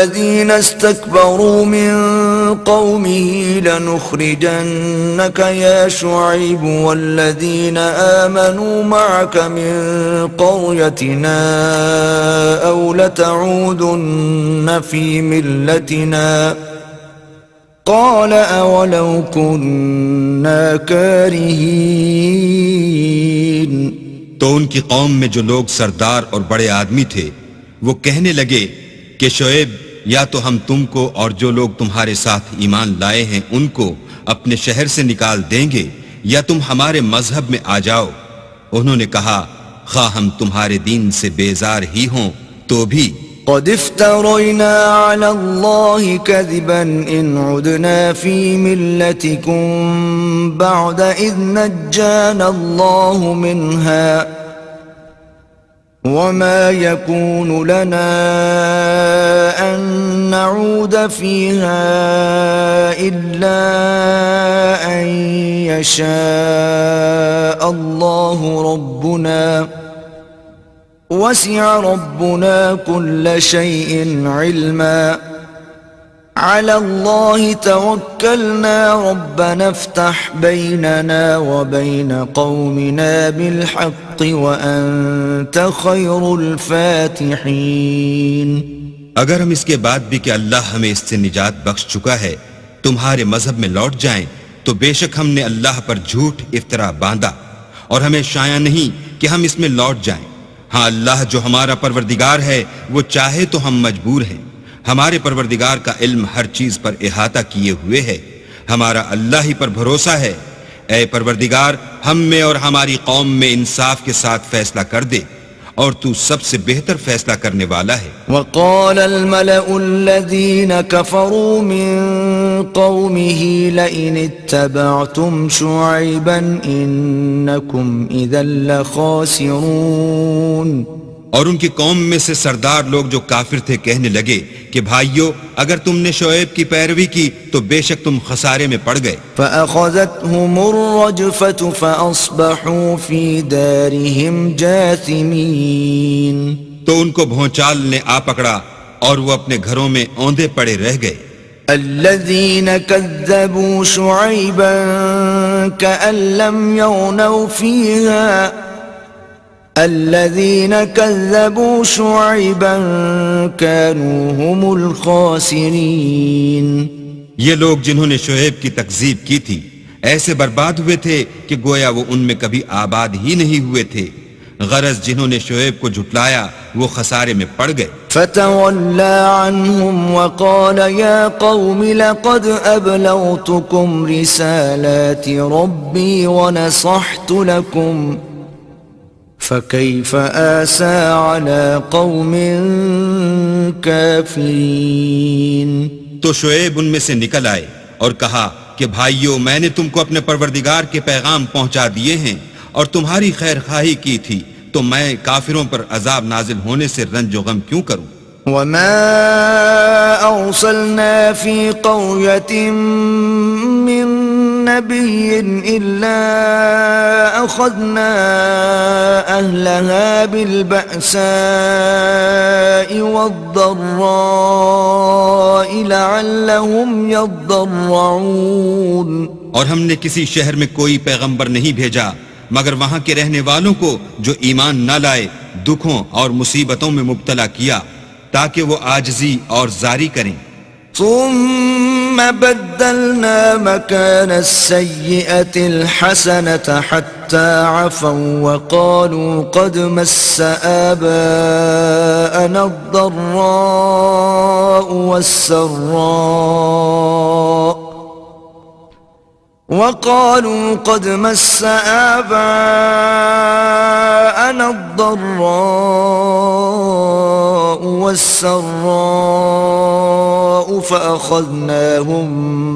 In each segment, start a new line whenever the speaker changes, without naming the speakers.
الذين استكبروا من قومه لنخرجنك يا شعيب والذين آمنوا معك من قريتنا أو لتعودن في ملتنا قال أولو كنا كارهين.
تو ان کی قوم میں جو لوگ سردار اور بڑے آدمی تھے وہ کہنے لگے کہ شعیب یا تو ہم تم کو اور جو لوگ تمہارے ساتھ ایمان لائے ہیں ان کو اپنے شہر سے نکال دیں گے یا تم ہمارے مذہب میں آ جاؤ. انہوں نے کہا خواہ ہم تمہارے دین سے بیزار ہی ہوں تو بھی
قد افترينا على الله كذبا إن عدنا في ملتكم بعد إذ نجانا الله منها وما يكون لنا أن نعود فيها إلا أن يشاء الله ربنا وسع ربنا كل شيء علما على الله توكلنا ربنا افتح بيننا وبين قومنا بالحق وأنت خير الفاتحين.
اگر ہم اس کے بعد بھی کہ اللہ ہمیں اس سے نجات بخش چکا ہے تمہارے مذہب میں لوٹ جائیں تو بے شک ہم نے اللہ پر جھوٹ افطرا باندھا اور ہمیں شایع نہیں کہ ہم اس میں لوٹ جائیں. ہاں اللہ جو ہمارا پروردگار ہے وہ چاہے تو ہم مجبور ہیں. ہمارے پروردگار کا علم ہر چیز پر احاطہ کیے ہوئے ہے. ہمارا اللہ ہی پر بھروسہ ہے. اے پروردگار ہم میں اور ہماری قوم میں انصاف کے ساتھ فیصلہ کر دے اور تو سب سے بہتر فیصلہ کرنے والا ہے.
وقال الملأ الذين كفروا من قومه لئن اتبعتم شعيبا إنكم إذا لخاسرون.
اور ان کی قوم میں سے سردار لوگ جو کافر تھے کہنے لگے کہ بھائیو اگر تم نے شعیب کی پیروی کی تو بے شک تم خسارے میں پڑ گئے.
فأخذتهم الرجفة فأصبحوا في دارهم جاثمين.
تو ان کو بھونچال نے آ پکڑا اور وہ اپنے گھروں میں اوندے پڑے رہ گئے.
الذين كذبوا شعيبا كأن لم يغنوا فيها الذين كذبوا شعيبا كانوا هم الخاسرين.
یہ لوگ جنہوں نے شعیب کی تکذیب کی تھی ایسے برباد ہوئے تھے کہ گویا وہ ان میں کبھی آباد ہی نہیں ہوئے تھے. غرض جنہوں نے شعیب کو جھٹلایا وہ خسارے میں پڑ گئے.
فتولى عنهم وقال يا قوم لقد أبلغتكم رسالات ربي ونصحت لكم فكيف آسى على قوم كافرين.
تو شعیب ان میں سے نکل آئے اور کہا کہ بھائیو میں نے تم کو اپنے پروردگار کے پیغام پہنچا دیے ہیں اور تمہاری خیر خواہی کی تھی تو میں کافروں پر عذاب نازل ہونے سے رنج و غم کیوں کروں.
وما أرسلنا في قرية من نبي إلا أخذنا أهلها بالبأساء والضراء لعلهم يضرعون.
اور ہم نے کسی شہر میں کوئی پیغمبر نہیں بھیجا مگر وہاں کے رہنے والوں کو جو ایمان نہ لائے دکھوں اور مصیبتوں میں مبتلا کیا تاکہ وہ عاجزی اور زاری کریں.
ثم بدلنا مكان السيئة الحسنة حتى عفوا وقالوا قد مس آباءنا الضراء والسراء وقالوا قد مس آباءنا الضراء والسراء فأخذناهم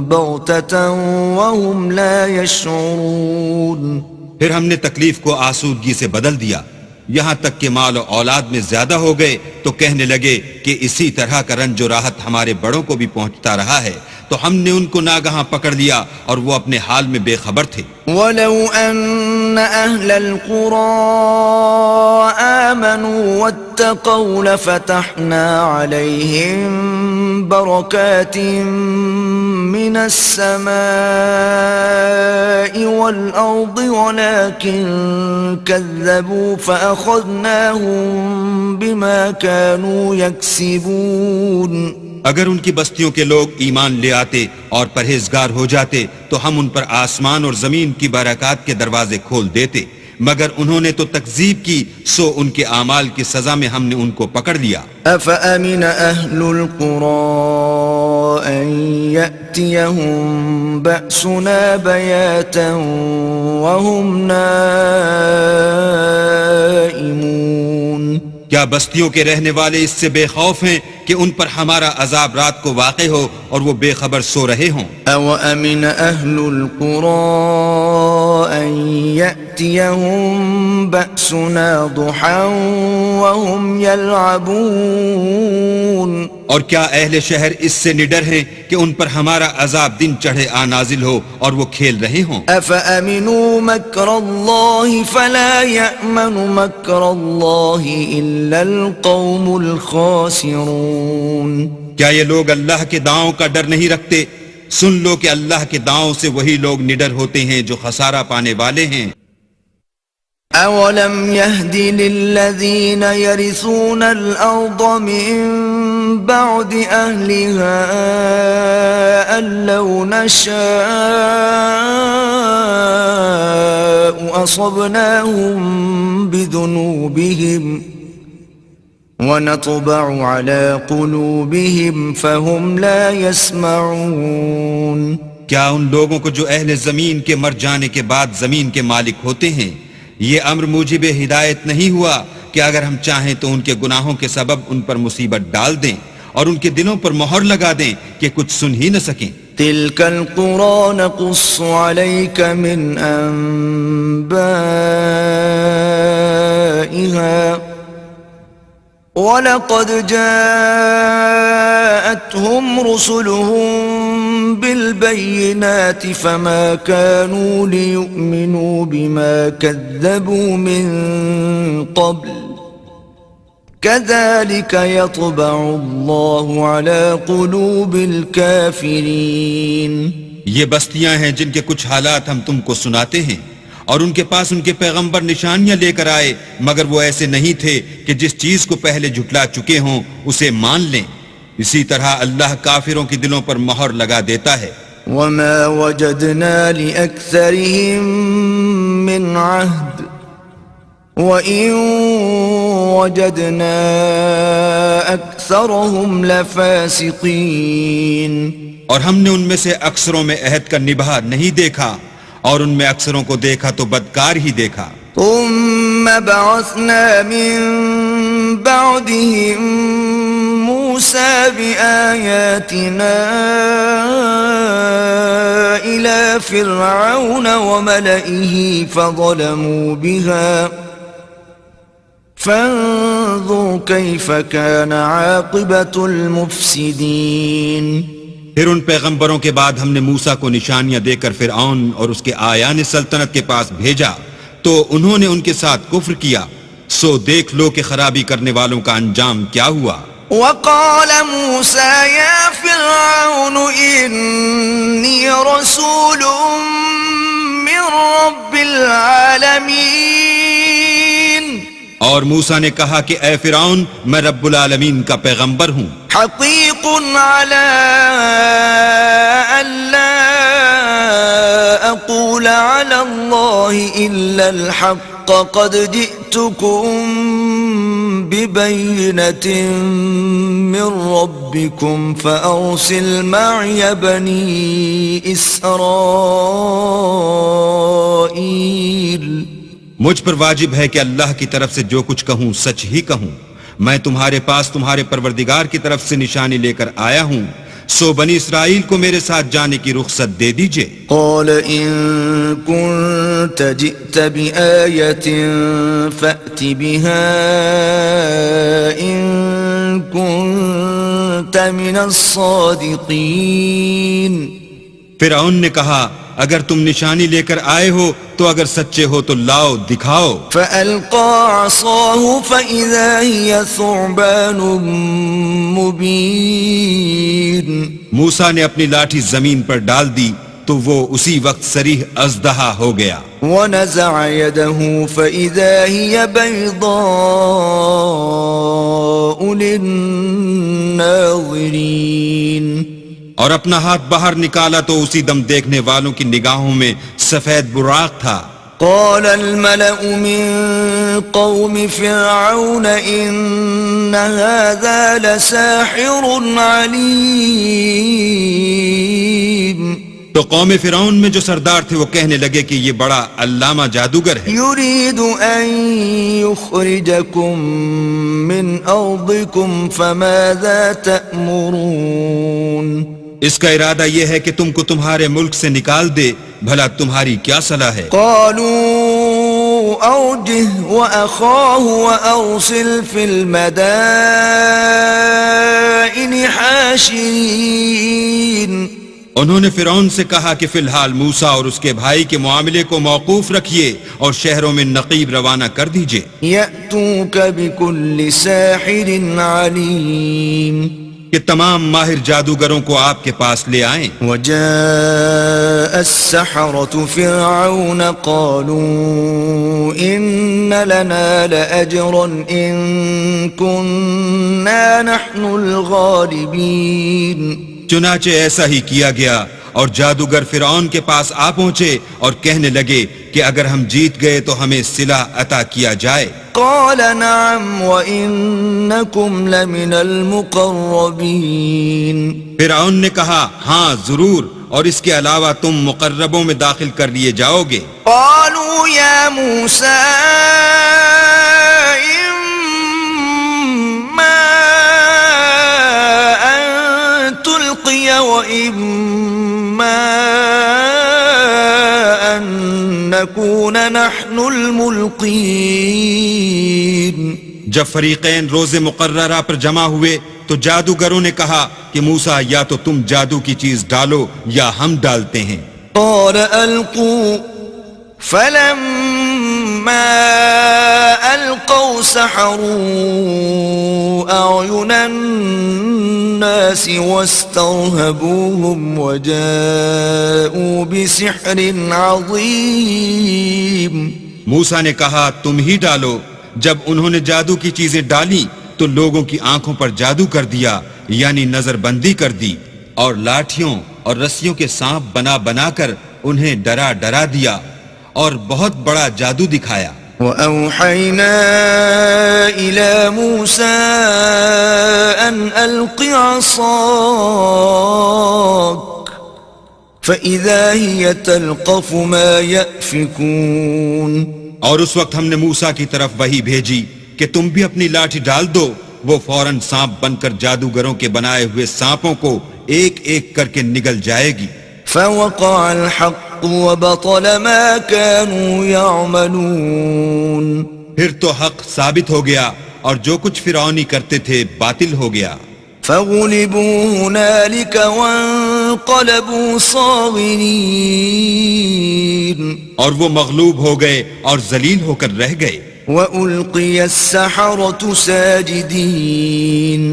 بغتة وهم لا يشعرون.
پھر ہم نے تکلیف کو آسودگی سے بدل دیا یہاں تک کہ مال و اولاد میں زیادہ ہو گئے تو کہنے لگے کہ اسی طرح کا رنج و راحت ہمارے بڑوں کو بھی پہنچتا رہا ہے تو ہم نے ان کو ناگہاں پکڑ لیا اور وہ اپنے حال میں بے خبر تھے.
وَلَوْ أَنَّ أَهْلَ الْقُرَىٰ آمنوا واتقوا لفتحنا عليهم بركات من السماء والأرض ولكن كذبوا فأخذناهم بما كانوا يكسبون.
اگر ان کی بستیوں کے لوگ ایمان لے آتے اور پرہیزگار ہو جاتے تو ہم ان پر آسمان اور زمین کی برکات کے دروازے کھول دیتے، مگر انہوں نے تو تکذیب کی، سو ان کے اعمال کی سزا میں ہم نے ان کو پکڑ لیا.
أفأمن أهل القرى أن يأتيهم بأسنا بياتا وهم نائمون.
کیا بستیوں کے رہنے والے اس سے بے خوف ہیں کہ ان پر ہمارا عذاب رات کو واقع ہو اور وہ بے خبر سو رہے ہوں؟
أَوَأَمِنَ أَهْلُ الْقُرَىٰ أَن يَأْتِيَهُم بَأْسُنَا ضُحًى وَهُمْ يَلْعَبُونَ.
اور کیا اہل شہر اس سے نڈر ہیں کہ ان پر ہمارا عذاب دن چڑھے آ نازل ہو اور وہ کھیل رہے ہوں؟
أَفَأَمِنُوا مَكْرَ اللَّهِ فَلَا يَأْمَنُ مَكْرَ اللَّهِ إِلَّا الْقَوْمُ الْخَاسِرُونَ.
کیا یہ لوگ اللہ کے داؤں کا ڈر نہیں رکھتے؟ سن لو کہ اللہ کے داؤں سے وہی لوگ نڈر ہوتے ہیں جو خسارہ پانے والے ہیں.
أَوَلَمْ يَهْدِ لِلَّذِينَ يَرِثُونَ الْأَرْضَ مِن بَعْدِ أَهْلِهَا أَن لَّوْ نَشَاءُ أَصَبْنَاهُم بِذُنُوبِهِمْ وَنَطْبَعُ عَلَى قُلُوبِهِمْ فَهُمْ لَا يَسْمَعُونَ.
کیا ان لوگوں کو جو اہل زمین کے مر جانے کے بعد زمین کے مالک ہوتے ہیں یہ امر موجب ہدایت نہیں ہوا کہ اگر ہم چاہیں تو ان کے گناہوں کے سبب ان پر مصیبت ڈال دیں اور ان کے دلوں پر مہر لگا دیں کہ کچھ سن ہی نہ سکیں؟
تِلْكَ الْقُرَىٰ نَقُصُّ عَلَيْكَ مِنْ أَنبَائِهَا وَلَقَدْ جَاءَتْهُمْ رُسُلُهُم بِالْبَيِّنَاتِ فَمَا كَانُوا لِيُؤْمِنُوا بِمَا كَذَّبُوا مِن قَبْلُ كَذَلِكَ يَطْبَعُ اللَّهُ عَلَى قُلُوبِ الْكَافِرِينَ.
یہ بستیاں ہیں جن کے کچھ حالات ہم تم کو سناتے ہیں اور ان کے پاس ان کے پیغمبر نشانیاں لے کر آئے مگر وہ ایسے نہیں تھے کہ جس چیز کو پہلے جھٹلا چکے ہوں اسے مان لیں. اسی طرح اللہ کافروں کے دلوں پر مہر لگا دیتا ہے.
وَمَا وَجَدْنَا لِأَكْثَرِهِم مِّنْ عَهْدٍ وَإِن وَجَدْنَا أَكْثَرَهُمْ لَفَاسِقِينَ.
اور ہم نے ان میں سے اکثروں میں عہد کا نبھا نہیں دیکھا اور ان میں اکثروں کو دیکھا تو بدکار ہی دیکھا.
ثُمَّ بَعَثْنَا مِن بَعْدِهِم مُوسَىٰ بِآيَاتِنَا إِلَىٰ فِرْعَوْنَ وَمَلَئِهِ فَظَلَمُوا بِهَا فَانظُرْ كَيْفَ كَانَ عَاقِبَةُ الْمُفْسِدِينَ.
پھر ان پیغمبروں کے بعد ہم نے موسیٰ کو نشانیاں دے کر فرعون اور اس کے آیان سلطنت کے پاس بھیجا تو انہوں نے ان کے ساتھ کفر کیا، سو دیکھ لو کہ خرابی کرنے والوں کا انجام کیا ہوا.
وقال موسى يا فرعون إني رسول من رب العالمين.
اور موسیٰ نے کہا کہ اے فرعون میں رب العالمین کا پیغمبر ہوں.
حقيق على ألا أقول على الله إلا الحق قد جئتكم ببينة من ربكم فأرسل معي بني إسرائيل.
مجھ پر واجب ہے کہ اللہ کی طرف سے جو کچھ کہوں سچ ہی کہوں. میں تمہارے پاس تمہارے پروردگار کی طرف سے نشانی لے کر آیا ہوں، سو بنی اسرائیل کو میرے ساتھ جانے کی رخصت دے دیجئے.
قال إن كنت جئت بآية فأت بها إن كنت من الصادقين.
فرعون نے کہا اگر تم نشانی لے کر آئے ہو تو اگر سچے ہو تو لاؤ دکھاؤ.
فألقى عصاه فإذا هي ثعبان مبين.
موسیٰ نے اپنی لاٹھی زمین پر ڈال دی تو وہ اسی وقت صریح اژدہا ہو گیا.
ونزع يده فإذا هي بيضاء للناظرين.
اور اپنا ہاتھ باہر نکالا تو اسی دم دیکھنے والوں کی نگاہوں میں سفید براق تھا.
قال الملأ من قوم فرعون إن هذا لساحر عليم.
تو قوم فرعون میں جو سردار تھے وہ کہنے لگے کہ یہ بڑا علامہ جادوگر ہے.
يريد أن يخرجكم من أرضكم فماذا تأمرون.
اس کا ارادہ یہ ہے کہ تم کو تمہارے ملک سے نکال دے، بھلا تمہاری کیا صلاح ہے؟
قالوا أرجه وأخاه وأرسل في المدائن حاشرين.
انہوں نے فرعون سے کہا کہ فی الحال موسیٰ اور اس کے بھائی کے معاملے کو موقوف رکھیے اور شہروں میں نقیب روانہ کر دیجئے.
يأتوك بكل ساحر عليم.
کہ تمام ماہر جادوگروں کو آپ کے پاس لے آئیں.
وجاء السحرة فرعون قالوا إن لنا لأجرا إن كنا نحن الغالبين.
چنانچہ ایسا ہی کیا گیا اور جادوگر فرعون کے پاس آ پہنچے اور کہنے لگے کہ اگر ہم جیت گئے تو ہمیں صلہ عطا کیا جائے.
قال نعم وإنكم لمن المقربين.
فرعون نے کہا ہاں ضرور، اور اس کے علاوہ تم مقربوں میں داخل کر لیے جاؤ گے.
قالوا يا موسى إما أن تلقي وإما أن نكون نحن الملقين.
جب فریقین روز مقررہ پر جمع ہوئے تو جادوگروں نے کہا کہ موسیٰ یا تو تم جادو کی چیز ڈالو یا ہم ڈالتے ہیں.
قال ألقوا فلما ألقوا سحروا أعين الناس واسترهبوهم وجاءوا بسحر عظيم.
موسیٰ نے کہا تم ہی ڈالو. جب انہوں نے جادو کی چیزیں ڈالی تو لوگوں کی آنکھوں پر جادو کر دیا، یعنی نظر بندی کر دی، اور لاٹھیوں اور رسیوں کے سانپ بنا بنا کر انہیں ڈرا ڈرا دیا اور بہت بڑا جادو دکھایا.
وأوحينا إلى موسى أن ألق عصاك فإذا هي تلقف ما يأفكون.
اور اس وقت ہم نے موسیٰ کی طرف وحی بھیجی کہ تم بھی اپنی لاٹھی ڈال دو. وہ فوراً سانپ بن کر جادوگروں کے بنائے ہوئے سانپوں کو ایک ایک کر کے نگل جائے گی.
فوقع الحق وبطل ما كانوا يعملون.
پھر تو حق ثابت ہو گیا اور جو کچھ فرعونی کرتے تھے باطل ہو گیا.
فغلبوا هنالك وانقلبوا صاغرين.
اور وہ مغلوب ہو گئے اور ذلیل ہو کر رہ گئے.
وألقي السحرة ساجدين.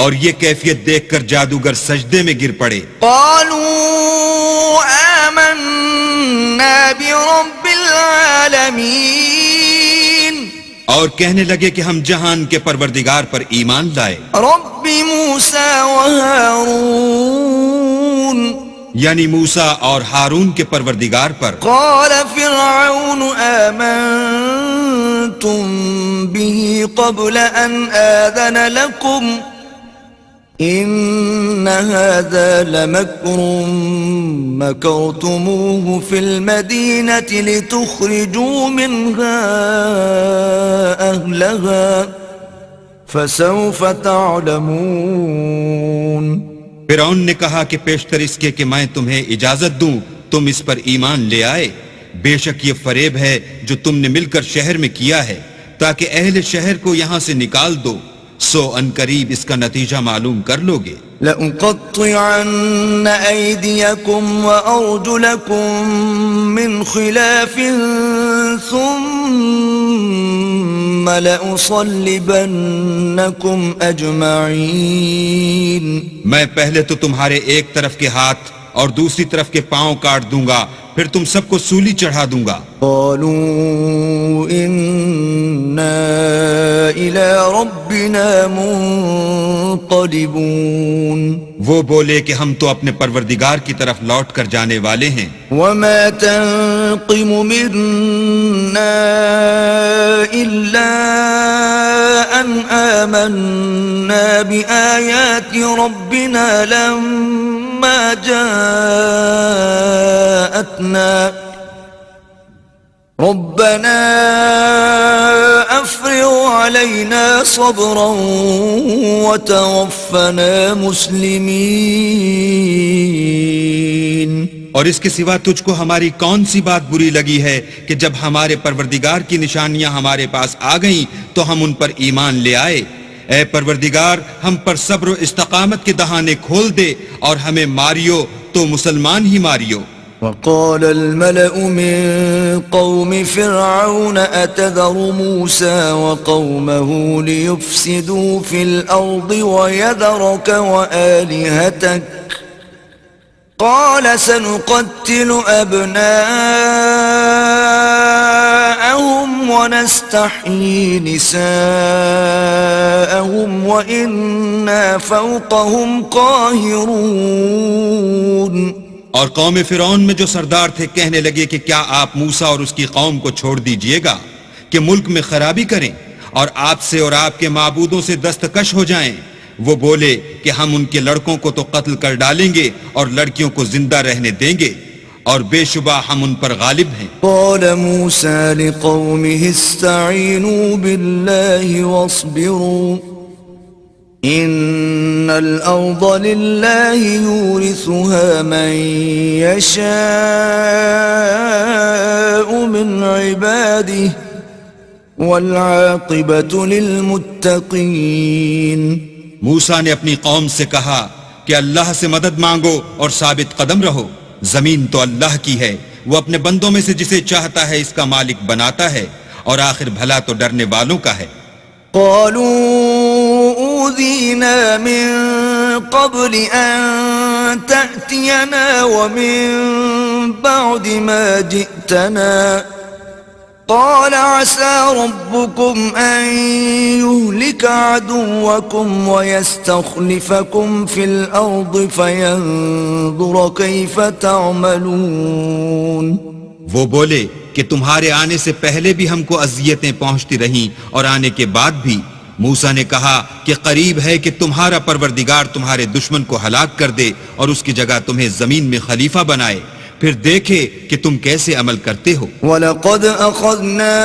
اور یہ کیفیت دیکھ کر جادوگر سجدے میں گر پڑے.
قالوا آمنا برب العالمين.
اور کہنے لگے کہ ہم جہان کے پروردگار پر ایمان لائے.
رب موسى وهارون.
یعنی موسیٰ اور ہارون کے پروردگار پر.
قال فرعون آمنتم به قبل أن آذن لكم إن هذا لمكر مكرتموه في المدينة لتخرجوا منها أهلها فسوف تعلمون.
فرعون نے کہا کہ پیشتر اس کے کہ میں تمہیں اجازت دوں تم اس پر ایمان لے آئے. بے شک یہ فریب ہے جو تم نے مل کر شہر میں کیا ہے تاکہ اہل شہر کو یہاں سے نکال دو. سو ان قریب اس کا نتیجہ معلوم کر لوگے.
لأقطعن أيديكم وأرجلكم من خلاف ثم لأصلبنكم أجمعين.
میں پہلے تو تمہارے ایک طرف کے ہاتھ اور دوسری طرف کے پاؤں کاٹ دوں گا، پھر تم سب کو سولی چڑھا دوں گا.
قالوا إنا إلى ربنا منقلبون.
وہ بولے کہ ہم تو اپنے پروردگار کی طرف لوٹ کر جانے والے ہیں.
وما تنقم منا إلا أن آمنا بآيات ربنا لما جاءتنا ربنا أفرغ علينا صبرا وتوفنا مسلمين.
اور اس کے سوا تجھ کو ہماری کون سی بات بری لگی ہے کہ جب ہمارے پروردگار کی نشانیاں ہمارے پاس آ گئیں تو ہم ان پر ایمان لے آئے. اے پروردگار، ہم پر صبر و استقامت کے دہانے کھول دے اور ہمیں ماریو تو مسلمان ہی ماریو.
وقال الملأ من قوم فرعون أتذر موسى وقومه ليفسدوا في الأرض ويذرك وآلهتك قال سنقتل أبناءهم ونستحيي نساءهم وإنا فوقهم قاهرون.
اور قوم فرعون میں جو سردار تھے کہنے لگے کہ کیا آپ موسیٰ اور اس کی قوم کو چھوڑ دیجئے گا کہ ملک میں خرابی کریں اور آپ سے اور آپ کے معبودوں سے دستکش ہو جائیں. وہ بولے کہ ہم ان کے لڑکوں کو تو قتل کر ڈالیں گے اور لڑکیوں کو زندہ رہنے دیں گے اور بے شبہ ہم ان پر غالب ہیں.
قال موسى لقومه استعينوا بالله واصبروا إن الأرض لله يورثها من يشاء من عباده والعاقبة للمتقين.
موسیٰ نے اپنی قوم سے کہا کہ اللہ سے مدد مانگو اور ثابت قدم رہو. زمین تو اللہ کی ہے، وہ اپنے بندوں میں سے جسے چاہتا ہے اس کا مالک بناتا ہے اور آخر بھلا تو ڈرنے والوں کا ہے.
قالوا أوذينا من قبل أن تأتينا ومن بعد ما جئتنا قال عسى ربكم أن يهلك عدوكم ويستخلفكم في الأرض فينظر كيف تعملون.
وہ بولے کہ تمہارے آنے سے پہلے بھی ہم کو اذیتیں پہنچتی رہیں اور آنے کے بعد بھی. موسیٰ نے کہا کہ قریب ہے کہ تمہارا پروردگار تمہارے دشمن کو ہلاک کر دے اور اس کی جگہ تمہیں زمین میں خلیفہ بنائے، پھر دیکھے کہ تم کیسے عمل کرتے ہو.
وَلَقَدْ أَخَذْنَا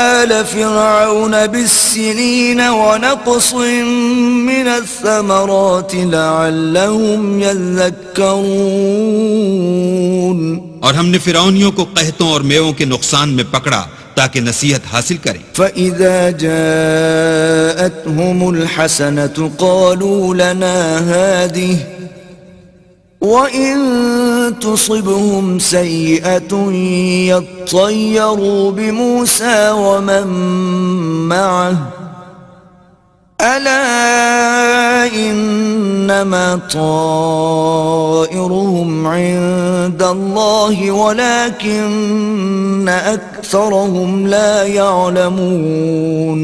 آلَ فِرْعَوْنَ بِالسِّنِينَ وَنَقْصٍ مِّنَ الثَّمَرَاتِ لَعَلَّهُمْ يَذَّكَّرُونَ.
اور ہم نے فرعونیوں کو قحطوں اور میووں کے نقصان میں پکڑا تاکہ نصیحت حاصل کریں.
فَإِذَا جَاءَتْهُمُ الْحَسَنَةُ قَالُوا لَنَا هَذِهِ وَإِن تُصِبْهُمْ سَيِّئَةٌ يَطَّيَّرُوا بِمُوسَى وَمَن مَّعَهُ أَلَا إِنَّمَا طَائِرُهُمْ عِندَ اللَّهِ وَلَكِنَّ أَكْثَرَهُمْ لَا يَعْلَمُونَ.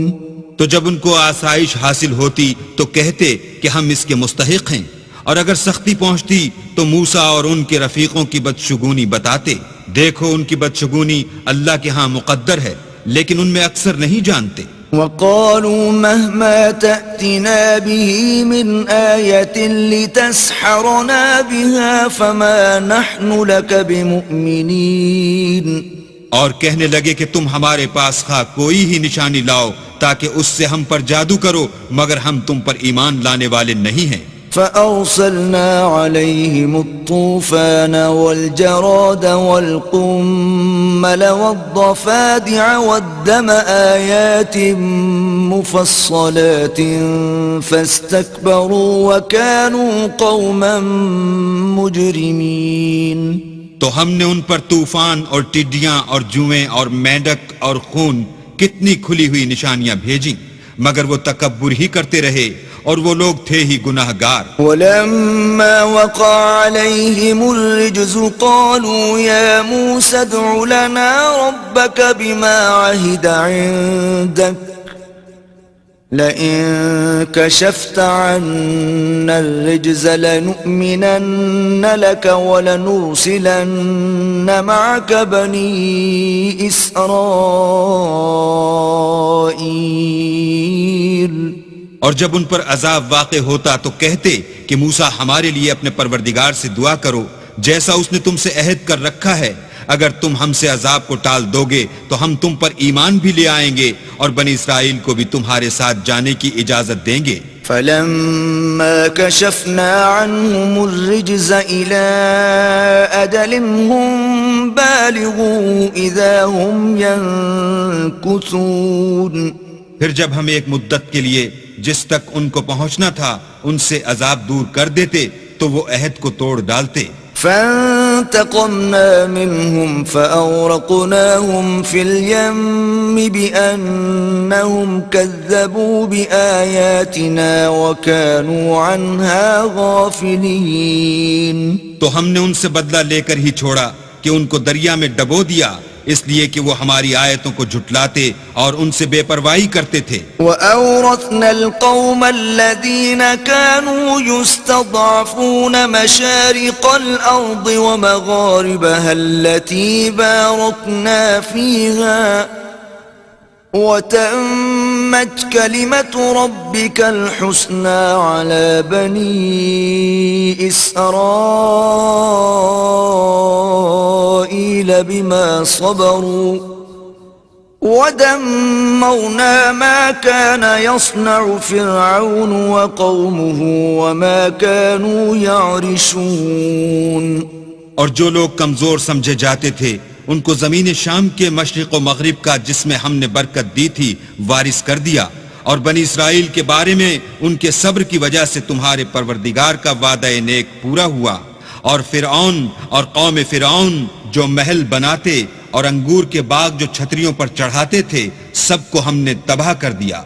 تو جب ان کو آسائش حاصل ہوتی تو کہتے کہ ہم اس کے مستحق ہیں، اور اگر سختی پہنچتی تو موسیٰ اور ان کے رفیقوں کی بدشگونی بتاتے. دیکھو ان کی بدشگونی اللہ کے ہاں مقدر ہے، لیکن ان میں اکثر نہیں جانتے.
وقالوا مهما تأتنا به من آية لتسحرنا بها فما نحن لك بمؤمنين.
اور کہنے لگے کہ تم ہمارے پاس خواہ کوئی ہی نشانی لاؤ تاکہ اس سے ہم پر جادو کرو، مگر ہم تم پر ایمان لانے والے نہیں ہیں.
فأرسلنا عليهم الطوفان والجراد والقمل والضفادع والدم آيات مفصلات فاستكبروا وكانوا قوما مجرمين.
تو ہم نے ان پر طوفان اور ٹڈیاں اور جوئیں اور مینڈک اور خون کتنی کھلی ہوئی نشانیاں بھیجیں، مگر وہ تکبر ہی کرتے رہے اور وہ لوگ تھے ہی گناہ گار.
ولما وقع عليهم الرجز قالوا يا موسى ادع لنا ربك بما عهد عندك لئن كشفت عنا الرجز لنؤمنن لك ولنرسلن معك بني إسرائيل.
اور جب ان پر عذاب واقع ہوتا تو کہتے کہ موسیٰ ہمارے لیے اپنے پروردگار سے دعا کرو جیسا اس نے تم سے عہد کر رکھا ہے. اگر تم ہم سے عذاب کو ٹال دو گے تو ہم تم پر ایمان بھی لے آئیں گے اور بنی اسرائیل کو بھی تمہارے ساتھ جانے کی اجازت دیں گے.
فلما كشفنا عنهم الرجز إلى أجل هم بالغوا إذا هم ينكثون.
پھر جب ہم ایک مدت کے لیے جس تک ان کو پہنچنا تھا ان سے عذاب دور کر دیتے تو وہ عہد کو توڑ ڈالتے.
فانتقمنا منهم فأورقناهم في اليم بأنهم كذبوا بآياتنا وكانوا عنها غافلين.
تو ہم نے ان سے بدلہ لے کر ہی چھوڑا کہ ان کو دریا میں ڈبو دیا اس لیے کہ وہ ہماری آیتوں کو جھٹلاتے اور ان سے بے پرواہی کرتے تھے.
وَأَوْرَثْنَا الْقَوْمَ الَّذِينَ كَانُوا يُسْتَضْعَفُونَ مَشَارِقَ الْأَرْضِ وَمَغَارِبَهَا الَّتِي بَارَكْنَا فِيهَا وَتَمَّتْ كَلِمَةُ رَبِّكَ الْحُسْنَى عَلَى بَنِي إِسْرَائِيلَ بِمَا صَبَرُوا وَدَمَّرْنَا مَا كَانَ يَصْنَعُ فِرْعَوْنُ وَقَوْمُهُ وَمَا كَانُوا يَعْرِشُونَ.
اور جو لوگ کمزور سمجھے جاتے تھے ان کو زمین شام کے مشرق و مغرب کا جس میں ہم نے برکت دی تھی وارث کر دیا، اور بنی اسرائیل کے بارے میں ان کے صبر کی وجہ سے تمہارے پروردگار کا وعدہ نیک پورا ہوا. اور فرعون اور قوم فرعون جو محل بناتے اور انگور کے باغ جو چھتریوں پر چڑھاتے تھے سب کو ہم نے تباہ کر دیا.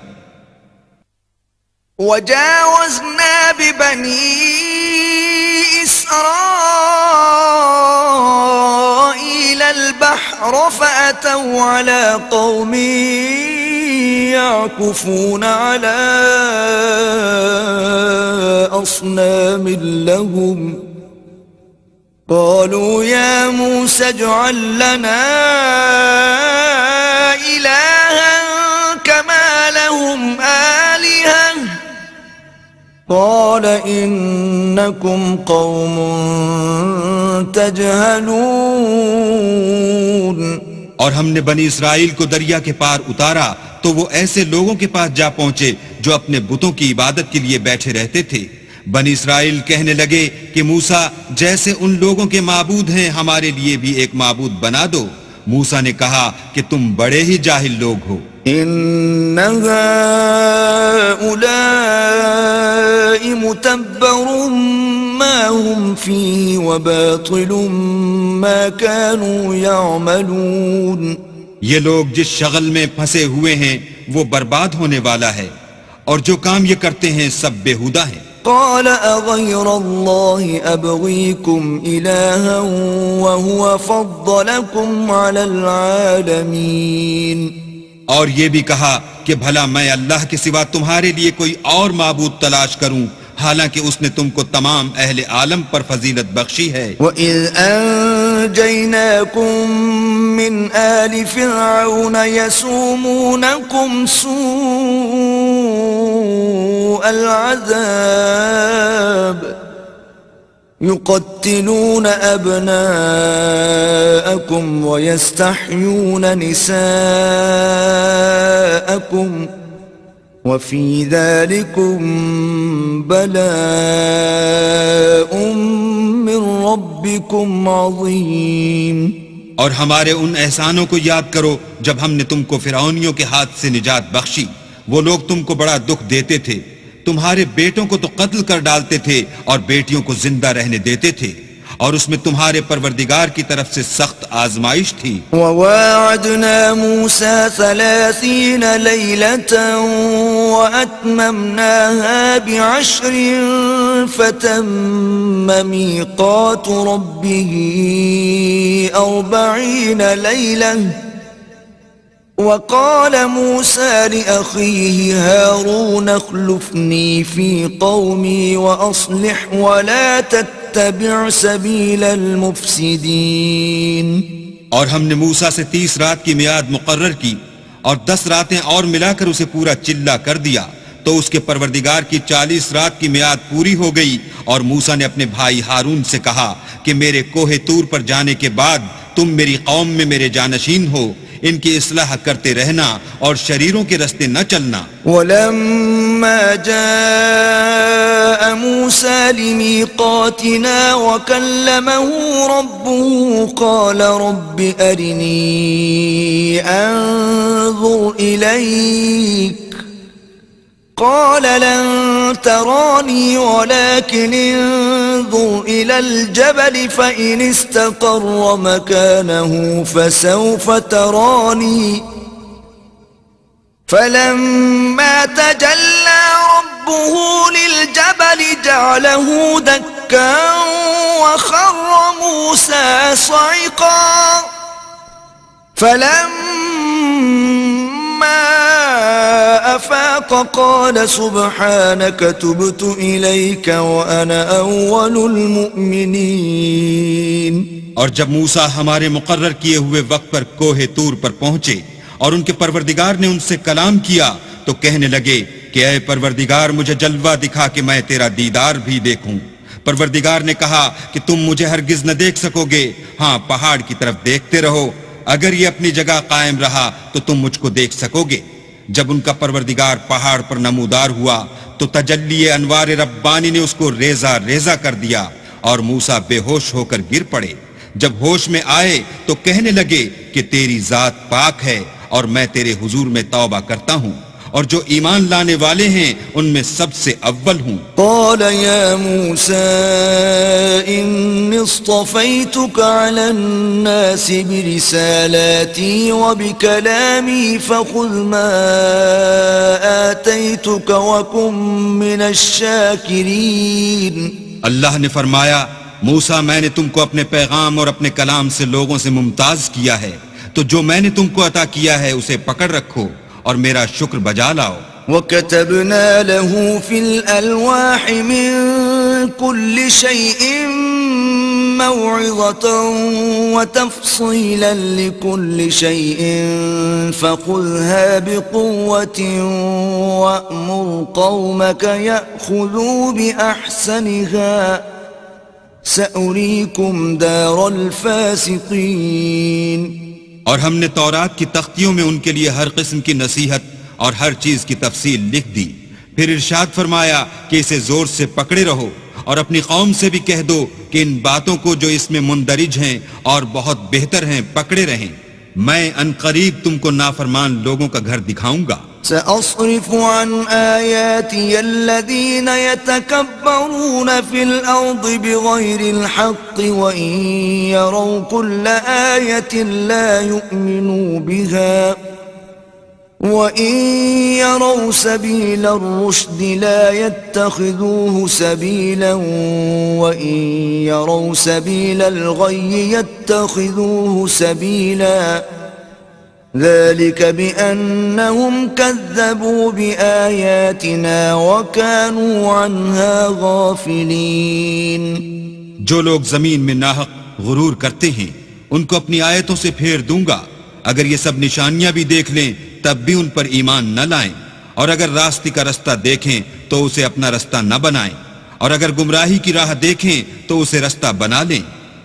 وَجَاوَزْنَا بِبَنِي إِسْرَائِيلَ الْبَحْرَ فَأَتَوْا عَلَى قَوْمٍ يَعْكُفُونَ عَلَى أَصْنَامٍ لَهُمْ قَالُوا يَا مُوسَى اجْعَل لَّنَا إِلَٰهًا كَمَا لَهُمْ آلِهَةٌ قال إنكم قوم تجهلون.
اور ہم نے بنی اسرائیل کو دریا کے پار اتارا تو وہ ایسے لوگوں کے پاس جا پہنچے جو اپنے بتوں کی عبادت کے لیے بیٹھے رہتے تھے. بنی اسرائیل کہنے لگے کہ موسیٰ جیسے ان لوگوں کے معبود ہیں ہمارے لیے بھی ایک معبود بنا دو. موسیٰ نے کہا کہ تم بڑے ہی جاہل لوگ ہو.
إن هؤلاء متبر ما هم فيه وباطل ما كانوا يعملون.
یہ لوگ جس شغل میں پھنسے ہوئے ہیں وہ برباد ہونے والا ہے اور جو کام یہ کرتے ہیں سب بےہودہ ہیں.
قال أغير الله أبغيكم إلها وهو فضلكم على العالمين.
اور یہ بھی کہا کہ بھلا میں اللہ کے سوا تمہارے لیے کوئی اور معبود تلاش کروں حالانکہ اس نے تم کو تمام اہل عالم پر فضیلت بخشی ہے.
وَإِذْ أَنْجَيْنَاكُمْ مِنْ آلِ فِرْعَوْنَ يَسُومُونَكُمْ سُوءَ الْعَذَابِ يقتلون أبناءكم ويستحيون نساءكم وفي ذلكم بلاء من ربكم عظيم.
اور ہمارے ان احسانوں کو یاد کرو جب ہم نے تم کو فرعونیوں کے ہاتھ سے نجات بخشی وہ لوگ تم کو بڑا دکھ دیتے تھے، تمہارے بیٹوں کو تو قتل کر ڈالتے تھے اور بیٹیوں کو زندہ رہنے دیتے تھے، اور اس میں تمہارے پروردگار کی طرف سے سخت آزمائش تھی۔
وواعدنا موسى 30 ليلة وأتممناها ب10 فتم ميقات ربه 40 ليلة وقال موسى لأخيه هارون اخلفني في قومي وأصلح ولا تتبع سبيل المفسدين۔
اور ہم نے موسیٰ سے 30 رات کی میعاد مقرر کی اور 10 راتیں اور ملا کر اسے پورا چلا کر دیا، تو اس کے پروردگار کی 40 رات کی میعاد پوری ہو گئی، اور موسیٰ نے اپنے بھائی ہارون سے کہا کہ میرے کوہ طور پر جانے کے بعد تم میری قوم میں میرے جانشین ہو، ان کی اصلاح کرتے رہنا اور شریروں کے رستے نہ چلنا۔
ولما جاء موسى لميقاتنا وكلمه ربه قال رب أرني أنظر إليك قال لن تراني ولكن انظر إلى الجبل فإن استقر مكانه فسوف تراني فلما تجلى ربه للجبل جعله دكا وخر موسى صعقا فلما أفاق قال سبحانك تبت إليك وأنا أول المؤمنين۔
اور جب موسیٰ ہمارے مقرر کیے ہوئے وقت پر کوہ طور پر پہنچے اور ان کے پروردگار نے ان سے کلام کیا تو کہنے لگے کہ اے پروردگار مجھے جلوہ دکھا کہ میں تیرا دیدار بھی دیکھوں۔ پروردگار نے کہا کہ تم مجھے ہرگز نہ دیکھ سکو گے، ہاں پہاڑ کی طرف دیکھتے رہو، اگر یہ اپنی جگہ قائم رہا تو تم مجھ کو دیکھ سکو گے۔ جب ان کا پروردگار پہاڑ پر نمودار ہوا تو تجلی انوار ربانی نے اس کو ریزہ ریزہ کر دیا اور موسیٰ بے ہوش ہو کر گر پڑے۔ جب ہوش میں آئے تو کہنے لگے کہ تیری ذات پاک ہے اور میں تیرے حضور میں توبہ کرتا ہوں، اور جو ایمان لانے والے ہیں ان میں سب سے اول ہوں۔
قال يا موسى إني اصطفيتك على الناس برسالاتي وبكلامي فخذ ما آتيتك وكن من الشاكرين۔
اللہ نے فرمایا موسیٰ میں نے تم کو اپنے پیغام اور اپنے کلام سے لوگوں سے ممتاز کیا ہے، تو جو میں نے تم کو عطا کیا ہے اسے پکڑ رکھو اور میرا شکر بجا لاؤ۔
وَكَتَبْنَا لَهُ فِي الْأَلْوَاحِ مِنْ كُلِّ شَيْءٍ مَوْعِظَةً وَتَفْصِيلًا لِكُلِّ شَيْءٍ فَخُذْهَا بِقُوَّةٍ وَأْمُرْ قَوْمَكَ يَأْخُذُوا بِأَحْسَنِهَا سَأُرِيكُمْ دَارَ الْفَاسِقِينَ۔
اور ہم نے تورات کی تختیوں میں ان کے لیے ہر قسم کی نصیحت اور ہر چیز کی تفصیل لکھ دی، پھر ارشاد فرمایا کہ اسے زور سے پکڑے رہو اور اپنی قوم سے بھی کہہ دو کہ ان باتوں کو جو اس میں مندرج ہیں اور بہت بہتر ہیں پکڑے رہیں، میں ان قریب تم کو نافرمان لوگوں کا گھر دکھاؤں گا۔
سأصرف عن آياتي الذين يتكبرون في الأرض بغير الحق وإن يروا كل آية لا يؤمنوا بها وإن يروا سبيل الرشد لا يتخذوه سبيلا وإن يروا سبيل الغي يتخذوه سبيلا ذلك بأنهم كذبوا بآياتنا وكانوا عنها غافلين۔
جو لوگ زمین میں ناحق غرور کرتے ہیں ان کو اپنی آیتوں سے پھیر دوں گا، اگر یہ سب نشانیاں بھی دیکھ لیں تب بھی ان پر ایمان نہ لائیں، اور اگر راستے کا رستہ دیکھیں تو اسے اپنا رستہ نہ بنائیں، اور اگر گمراہی کی راہ دیکھیں تو اسے رستہ بنا لیں،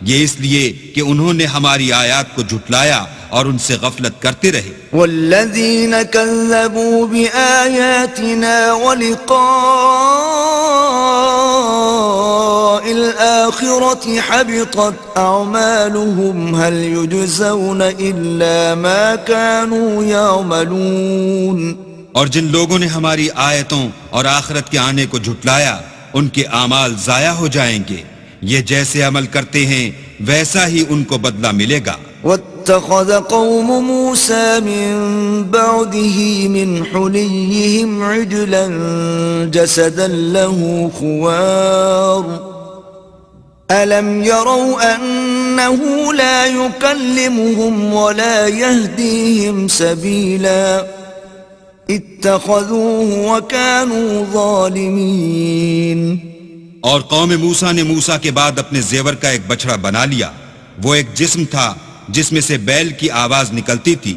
یہ اس لیے کہ انہوں نے ہماری آیات کو جھٹلایا اور ان سے غفلت کرتے رہے۔
والذین کذبوا بآیاتنا ولقاء الآخرة حبطت أعمالهم هل يجزون إلا ما كانوا يعملون۔
اور جن لوگوں نے ہماری آیتوں اور آخرت کے آنے کو جھٹلایا ان کے اعمال ضائع ہو جائیں گے. یہ جیسے عمل کرتے ہیں ویسا ہی ان کو بدلہ ملے گا.
واتخذ قوم موسى من بعده من حليهم عجلا جسدا له خوار ألم يروا أنه لا يكلمهم ولا يهديهم سبيلا اتخذوه وكانوا ظالمين.
اور قوم موسیٰ نے موسیٰ کے بعد اپنے زیور کا ایک بچڑا بنا لیا. وہ ایک جسم تھا جس میں سے بیل کی آواز نکلتی تھی.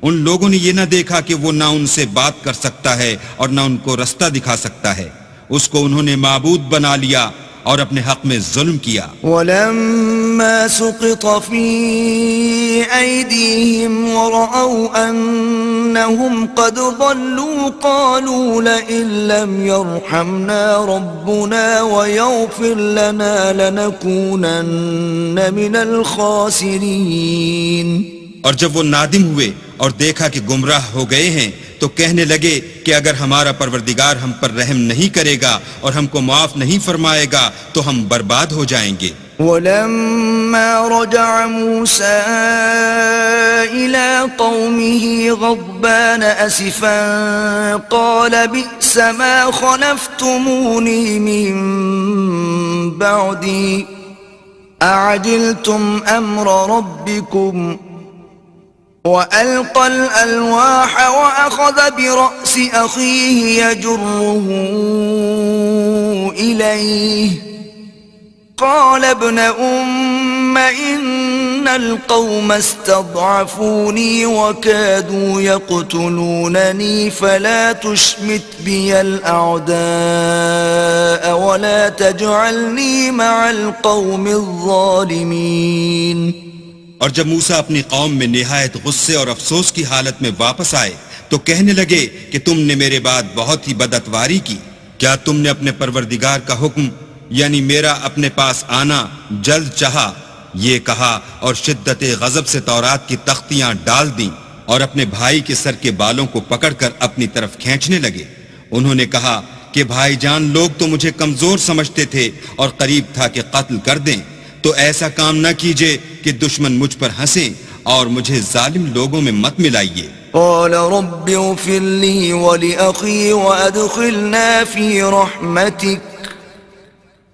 ان لوگوں نے یہ نہ دیکھا کہ وہ نہ ان سے بات کر سکتا ہے اور نہ ان کو رستہ دکھا سکتا ہے. اس کو انہوں نے معبود بنا لیا اور اپنے حق میں ظلم کیا.
ولما سقط في أيديهم ورأوا أنهم قد ضلوا قالوا لئن لم يرحمنا ربنا ويغفر لنا لنكونن من الخاسرين.
اور جب وہ نادم ہوئے اور دیکھا کہ گمراہ ہو گئے ہیں تو کہنے لگے کہ اگر ہمارا پروردگار ہم پر رحم نہیں کرے گا اور ہم کو معاف نہیں فرمائے گا تو ہم برباد ہو جائیں گے.
ولما رجع موسى إلى قومه غضبان أسفا قال بئس ما خلفتموني من بعدي أعجلتم أمر ربكم وألقى الألواح وأخذ برأس أخيه يجره إليه قال ابن أم إن القوم استضعفوني وكادوا يقتلونني فلا تشمت بي الأعداء ولا تجعلني مع القوم الظالمين.
اور جب موسیٰ اپنی قوم میں نہایت غصے اور افسوس کی حالت میں واپس آئے تو کہنے لگے کہ تم نے میرے بعد بہت ہی بدعتواری کی. کیا تم نے اپنے پروردگار کا حکم یعنی میرا اپنے پاس آنا جلد چاہا؟ یہ کہا اور شدت غضب سے تورات کی تختیاں ڈال دیں اور اپنے بھائی کے سر کے بالوں کو پکڑ کر اپنی طرف کھینچنے لگے. انہوں نے کہا کہ بھائی جان لوگ تو مجھے کمزور سمجھتے تھے اور قریب تھا کہ قتل کر دیں. تو ایسا کام نہ کیجئے کہ دشمن مجھ پر ہنسیں اور مجھے ظالم لوگوں میں مت ملائیے.
قال رب اغفر لي ولأخي وأدخلنا في رحمتك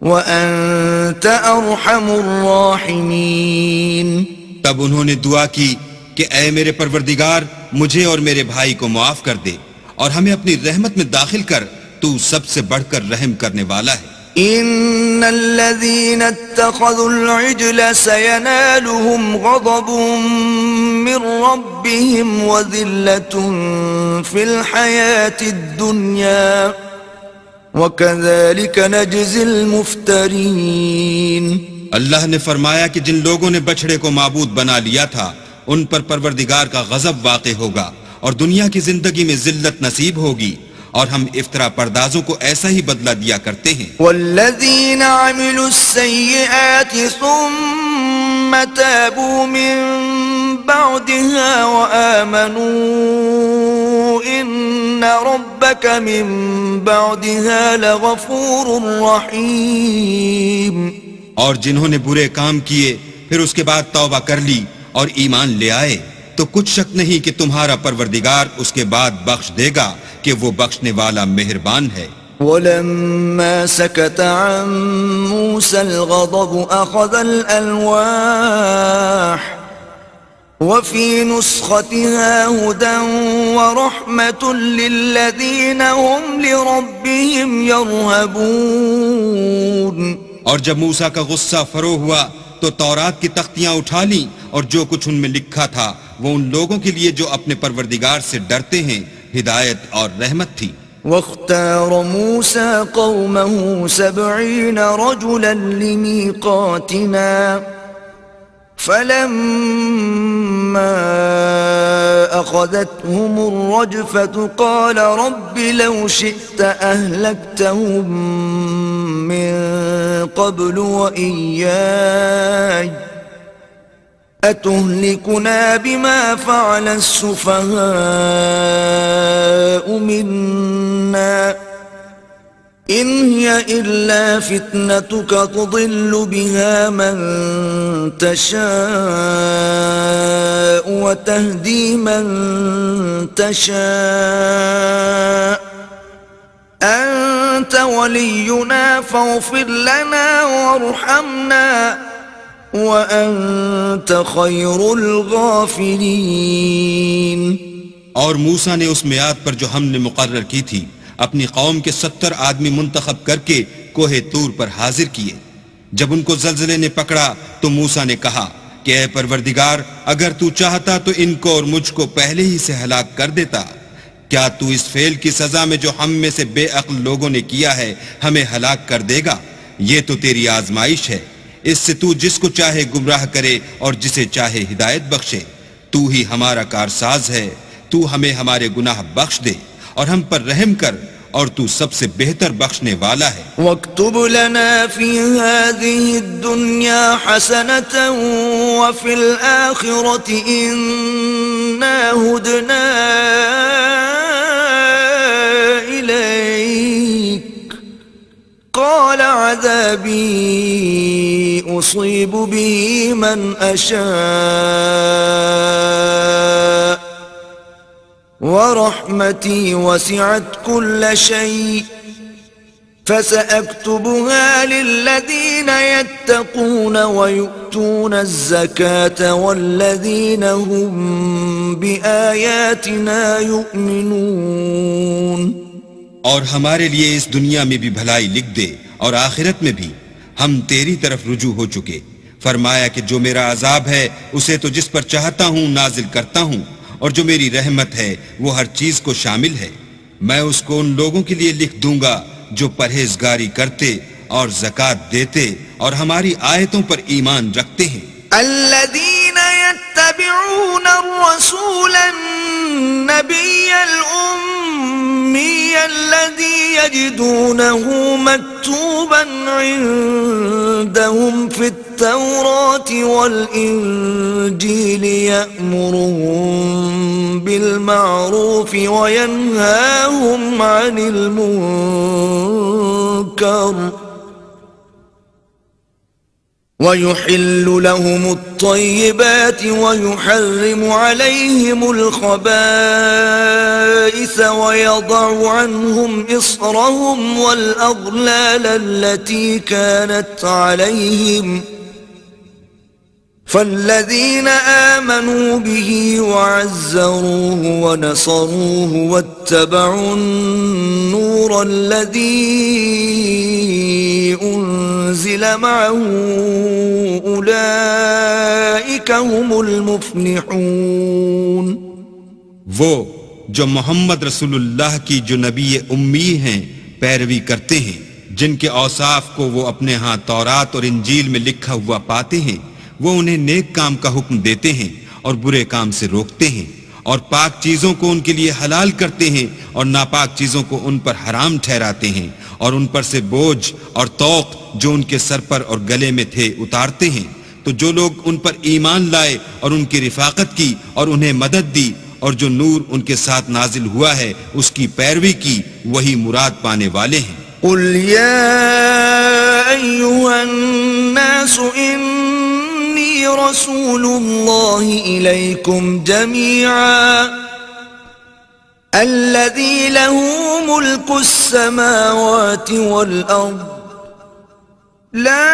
وأنت أرحم الراحمين.
تب انہوں نے دعا کی کہ اے میرے پروردگار مجھے اور میرے بھائی کو معاف کر دے اور ہمیں اپنی رحمت میں داخل کر، تو سب سے بڑھ کر رحم کرنے والا ہے.
ان الذين اتخذوا العجل سينالهم غضب من ربهم وذلة في الحياة الدنيا وكذلك نجزي المفترين.
اللہ نے فرمایا کہ جن لوگوں نے بچڑے کو معبود بنا لیا تھا ان پر پروردگار کا غضب واقع ہوگا اور دنیا کی زندگی میں ذلت نصیب ہوگی، اور ہم افطرا پردازوں کو ایسا ہی بدلہ دیا کرتے ہیں.
والذین عملوا السیئات ثم تابوا من بعدها وآمنوا ان ربک من بعدها لغفور رحیم.
اور جنہوں نے برے کام کیے پھر اس کے بعد توبہ کر لی اور ایمان لے آئے تو کچھ شک نہیں کہ تمہارا پروردگار اس کے بعد بخش دے گا کہ وہ بخشنے والا مہربان ہے.
ولما سكت عن موسى الغضب أخذ الألواح وفي نسختها هدى ورحمة للذين هم لربهم يرهبون.
اور جب موسیٰ کا غصہ فرو ہوا تو تورات کی تختیاں اٹھا لیں اور جو کچھ ان میں لکھا تھا وہ ان لوگوں کے لیے جو اپنے پروردگار سے ڈرتے ہیں ہدایت اور رحمت تھی.
واختار موسى قومه 70 رجلا لميقاتنا فلما أخذتهم الرجفة قال رب لو شئت أهلكتهم من قبل وإياي أتهلكنا بما فعل السفهاء منا إن هي إلا فتنتك تضل بها من تشاء وتهدي من تشاء أنت ولينا فاغفر لنا وارحمنا وأنت خير الغافرين.
اور موسیٰ نے اس میعاد پر جو ہم نے مقرر کی تھی اپنی قوم کے 70 آدمی منتخب کر کے کوہ طور پر حاضر کیے. جب ان کو زلزلے نے پکڑا تو موسیٰ نے کہا کہ اے پروردگار اگر تو چاہتا تو ان کو اور مجھ کو پہلے ہی سے ہلاک کر دیتا. کیا تو اس فعل کی سزا میں جو ہم میں سے بے عقل لوگوں نے کیا ہے ہمیں ہلاک کر دے گا؟ یہ تو تیری آزمائش ہے. اس سے تو جس کو چاہے گمراہ کرے اور جسے چاہے ہدایت بخشے. تو ہی ہمارا کارساز ہے. تو ہمیں ہمارے گناہ بخش دے اور ہم پر رحم کر اور تو سب سے بہتر بخشنے والا ہے.
واکتب لنا فی هذه الدنیا حسنة وفی الآخرة انا ہدنا الیک قال عذابی اصیب به من اشاء ورحمتي وسعت كل شيء فسأكتبها للذين يتقون ويؤتون الزكاة والذين هم بآياتنا يؤمنون.
اور ہمارے لیے اس دنیا میں بھی بھلائی لکھ دے اور آخرت میں بھی. ہم تیری طرف رجوع ہو چکے. فرمایا کہ جو میرا عذاب ہے اسے تو جس پر چاہتا ہوں نازل کرتا ہوں اور جو میری رحمت ہے وہ ہر چیز کو شامل ہے. میں اس کو ان لوگوں کے لیے لکھ دوں گا جو پرہیزگاری کرتے اور زکوٰۃ دیتے اور ہماری آیتوں پر ایمان رکھتے ہیں.
الذين يتبعون الرسول النبي الأمي الذي يجدونه مكتوبا عندهم في التوراة والإنجيل يأمرهم بالمعروف وينهاهم عن المنكر ويحل لهم الطيبات ويحرم عليهم الخبائث ويضع عنهم إصرهم والأغلال التي كانت عليهم فالذين آمنوا به وعزروه ونصروه واتبعوا النور الذي أنزل معه أولئك هم المفلحون.
وہ جو محمد رسول اللہ کی جو نبی امی ہیں پیروی کرتے ہیں، جن کے اوصاف کو وہ اپنے ہاں تورات اور انجیل میں لکھا ہوا پاتے ہیں، وہ انہیں نیک کام کا حکم دیتے ہیں اور برے کام سے روکتے ہیں اور پاک چیزوں کو ان کے لیے حلال کرتے ہیں اور ناپاک چیزوں کو ان پر حرام ٹھہراتے ہیں اور ان پر سے بوجھ اور طوق جو ان کے سر پر اور گلے میں تھے اتارتے ہیں. تو جو لوگ ان پر ایمان لائے اور ان کی رفاقت کی اور انہیں مدد دی اور جو نور ان کے ساتھ نازل ہوا ہے اس کی پیروی کی، وہی مراد پانے والے ہیں.
قل یا ایھا الناس انی رسول اللہ الیکم جمیعا الذی له ملک السماوات والارض لا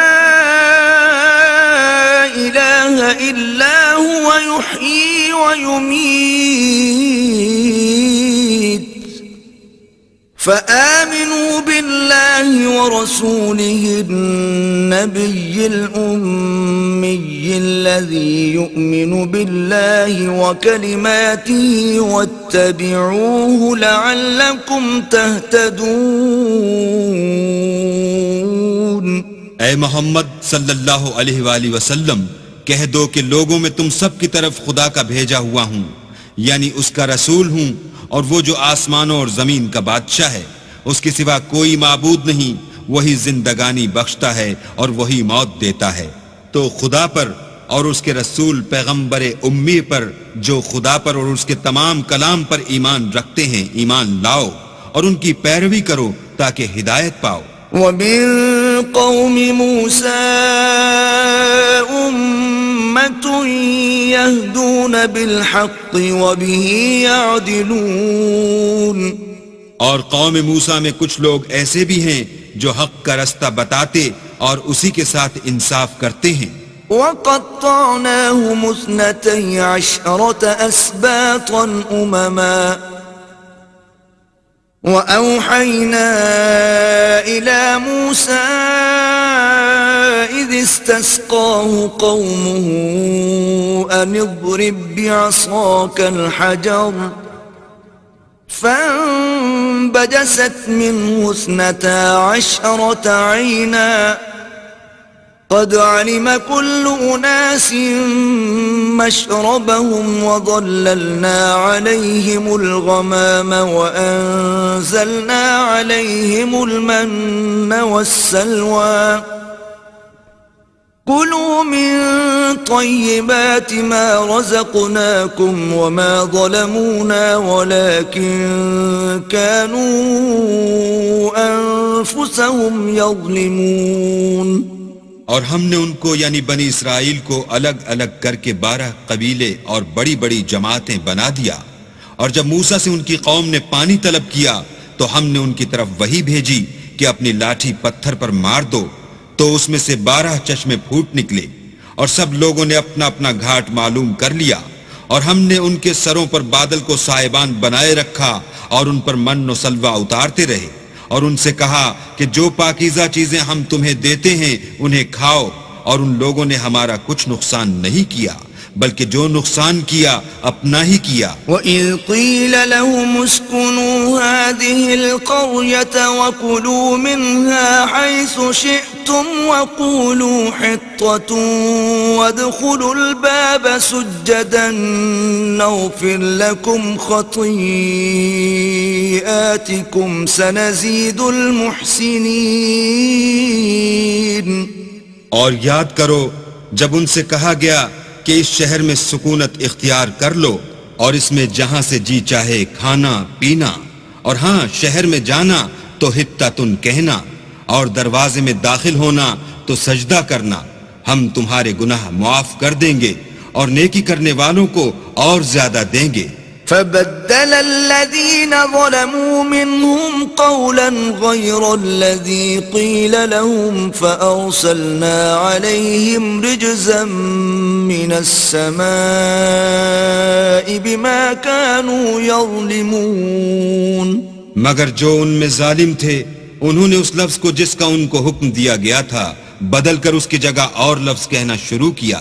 الہ الا هو یحیی ویمیت فآمنوا بالله ورسوله النبي الأمي الذي يؤمن بالله وكلماته واتبعوه لعلكم تهتدون.
اے محمد صلی اللہ علیہ وآلہ وسلم کہہ دو کہ لوگوں میں تم سب کی طرف خدا کا بھیجا ہوا ہوں، یعنی اس کا رسول ہوں، اور وہ جو آسمانوں اور زمین کا بادشاہ ہے، اس کے سوا کوئی معبود نہیں، وہی زندگانی بخشتا ہے اور وہی موت دیتا ہے. تو خدا پر اور اس کے رسول پیغمبر امی پر جو خدا پر اور اس کے تمام کلام پر ایمان رکھتے ہیں ایمان لاؤ اور ان کی پیروی کرو تاکہ ہدایت پاؤ.
ومن قوم موسى أمة يهدون بالحق وبه يعدلون.
اور قوم موسیٰ میں کچھ لوگ ایسے بھی ہیں جو حق کا رستہ بتاتے اور اسی کے ساتھ انصاف کرتے ہیں.
وقطعناهم 12 أسباطا أمما وأوحينا إلى موسى إذ استسقاه قومه أن اضرب بعصاك الحجر فانبجست منه 12 عينا قد علم كل أناس مشربهم وظللنا عليهم الغمام وأنزلنا عليهم المن والسلوى كلوا من طيبات ما رزقناكم وما ظلمونا ولكن كانوا أنفسهم يظلمون.
اور ہم نے ان کو یعنی بنی اسرائیل کو الگ الگ کر کے 12 قبیلے اور بڑی بڑی جماعتیں بنا دیا. اور جب موسیٰ سے ان کی قوم نے پانی طلب کیا تو ہم نے ان کی طرف وحی بھیجی کہ اپنی لاٹھی پتھر پر مار دو تو اس میں سے 12 چشمے پھوٹ نکلے اور سب لوگوں نے اپنا اپنا گھاٹ معلوم کر لیا. اور ہم نے ان کے سروں پر بادل کو سائبان بنائے رکھا اور ان پر من و سلوہ اتارتے رہے اور ان سے کہا کہ جو پاکیزہ چیزیں ہم تمہیں دیتے ہیں انہیں کھاؤ. اور ان لوگوں نے ہمارا کچھ نقصان نہیں کیا بلکہ جو نقصان کیا اپنا ہی کیا.
وَإِذْ قِيلَ لَهُمُ اسْكُنُوا هَٰذِهِ الْقَرْيَةَ وَكُلُوا مِنْهَا حَيْثُ شِئْتُمْ وَقُولُوا حِطَّةٌ وَادْخُلُوا الْبَابَ سُجَّدًا نَغْفِرْ لَكُمْ خَطِيئَاتِكُمْ سَنَزِيدُ الْمُحْسِنِينَ.
اور یاد کرو جب ان سے کہا گیا کہ اس شہر میں سکونت اختیار کر لو اور اس میں جہاں سے جی چاہے کھانا پینا اور ہاں شہر میں جانا تو حتتن کہنا اور دروازے میں داخل ہونا تو سجدہ کرنا ہم تمہارے گناہ معاف کر دیں گے اور نیکی کرنے والوں کو اور زیادہ دیں گے.
فبدل الذين ظلموا منهم قولا غير الذي قيل لهم فأرسلنا عليهم رجزا من السماء بما كانوا يظلمون.
مگر جو ان میں ظالم تھے انہوں نے اس لفظ کو جس کا ان کو حکم دیا گیا تھا بدل کر اس کی جگہ اور لفظ کہنا شروع کیا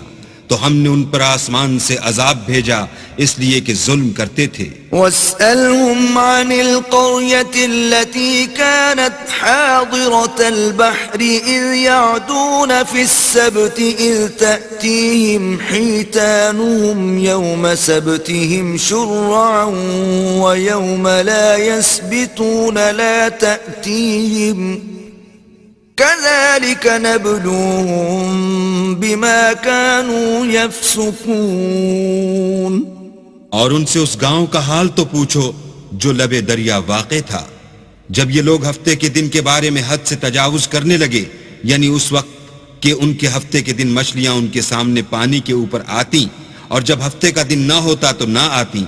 تو ہم نے ان پر آسمان سے عذاب بھیجا اس لیے کہ ظلم کرتے تھے.
وَاسْأَلْهُمْ عَنِ الْقَرْيَةِ الَّتِي كَانَتْ حَاضِرَةَ الْبَحْرِ إِذْ يَعْدُونَ فِي السَّبْتِ إِذْ تَأْتِيهِمْ حِيتَانُهُمْ يَوْمَ سَبْتِهِمْ شُرَّعًا وَيَوْمَ لَا يَسْبِتُونَ لَا تَأْتِيهِمْ كَذَلِكَ نَبْلُوهُمْ بِمَا كَانُوا يَفْسُقُونَ.
اور ان سے اس گاؤں کا حال تو پوچھو جو لبے دریا واقع تھا جب یہ لوگ ہفتے کے دن کے بارے میں حد سے تجاوز کرنے لگے یعنی اس وقت کہ ان کے ہفتے کے دن مچھلیاں ان کے سامنے پانی کے اوپر آتی اور جب هفتے کا دن نہ ہوتا تو نہ آتی.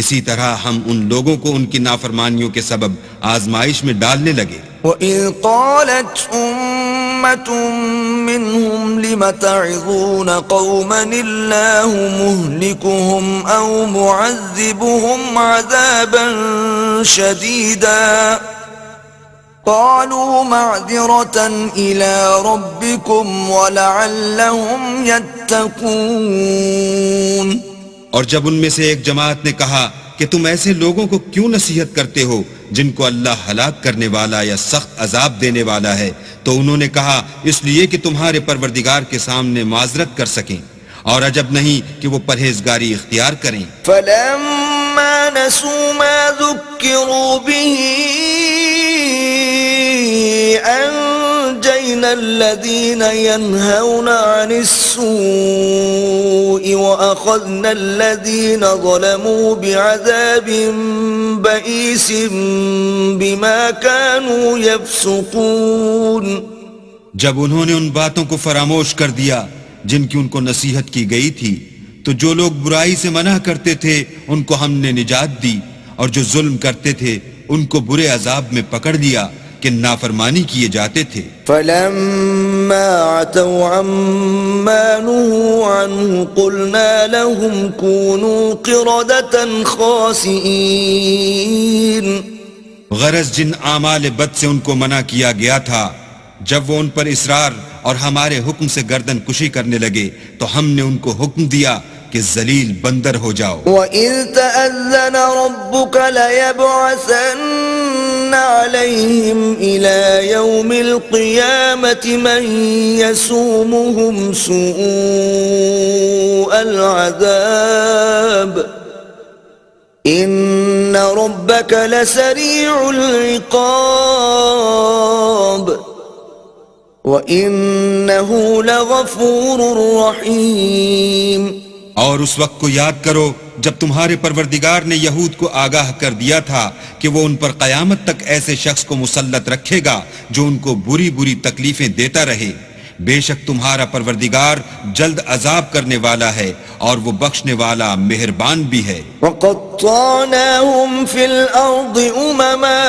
اسی طرح ہم ان لوگوں کو ان کی نافرمانیوں کے سبب آزمائش میں ڈالنے لگے.
وَإِذْ قَالَتْ أُمَّةٌ مِّنْهُمْ لِمَ تَعِظُونَ قَوْمًا اللَّهُ مُهْلِكُهُمْ أَوْ مُعَذِّبُهُمْ عَذَابًا شَدِيدًا قَالُوا مَعْذِرَةً إِلَى رَبِّكُمْ وَلَعَلَّهُمْ يَتَّقُونَ.
اور جب ان میں سے ایک جماعت نے کہا کہ تم ایسے لوگوں کو کیوں نصیحت کرتے ہو جن کو اللہ ہلاک کرنے والا یا سخت عذاب دینے والا ہے تو انہوں نے کہا اس لیے کہ تمہارے پروردگار کے سامنے معذرت کر سکیں اور عجب نہیں کہ وہ پرہیزگاری اختیار کریں.
فَلَمَّا نَسُوا مَا ذُكِّرُوا بِهِ أَنجَيْنَا أنجينا الذين ينهون عن السوء وأخذنا الذين ظلموا بعذاب بئيس بما كانوا يفسقون.
جب انہوں نے ان باتوں کو فراموش کر دیا جن کی ان کو نصیحت کی گئی تھی تو جو لوگ برائی سے منع کرتے تھے ان کو ہم نے نجات دی، اور جو ظلم کرتے تھے ان کو برے عذاب میں پکڑ لیا کہ نافرمانی کیے جاتے تھے.
فلما عتوا عما نهوا عنه قلنا لهم كونوا قردة خاسئين.
غرض جن اعمال بد سے ان کو منع کیا گیا تھا، جب وہ ان پر اصرار اور ہمارے حکم سے گردن کشی کرنے لگے تو ہم نے ان کو حکم دیا کہ ذلیل بندر ہو جاؤ.
وَإِذْ تَأَذَّنَ رَبُّكَ لَيَبْعَثَنَّ عَلَيْهِمْ إِلَى يَوْمِ الْقِيَامَةِ مَنْ يَسُومُهُمْ سُوءَ الْعَذَابِ إِنَّ رَبَّكَ لَسَرِيعُ الْعِقَابِ وَإِنَّهُ لَغَفُورٌ رَحِيمٌ.
اور اس وقت کو یاد کرو جب تمہارے پروردگار نے یہود کو آگاہ کر دیا تھا کہ وہ ان پر قیامت تک ایسے شخص کو مسلط رکھے گا جو ان کو بری بری تکلیفیں دیتا رہے. بے شک تمہارا پروردگار جلد عذاب کرنے والا ہے اور وہ بخشنے والا مہربان بھی ہے.
وَقَطَّعْنَاهُمْ فِي الْأَرْضِ أُمَمًا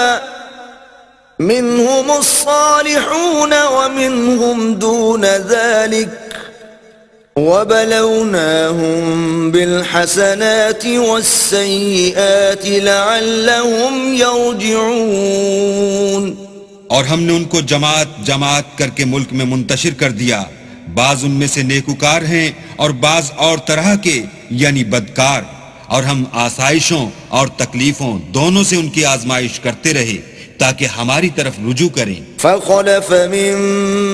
مِّنْهُمُ الصَّالِحُونَ وَمِنْهُمْ دُونَ ذَلِكَ وَبَلَوْنَاهُمْ بِالْحَسَنَاتِ وَالسَّيِّئَاتِ لَعَلَّهُمْ يَرْجِعُونَ.
اور ہم نے ان کو جماعت جماعت کر کے ملک میں منتشر کر دیا، بعض ان میں سے نیکوکار ہیں اور بعض اور طرح کے یعنی بدکار، اور ہم آسائشوں اور تکلیفوں دونوں سے ان کی آزمائش کرتے رہے تاکہ ہماری طرف رجوع کریں.
فخلف من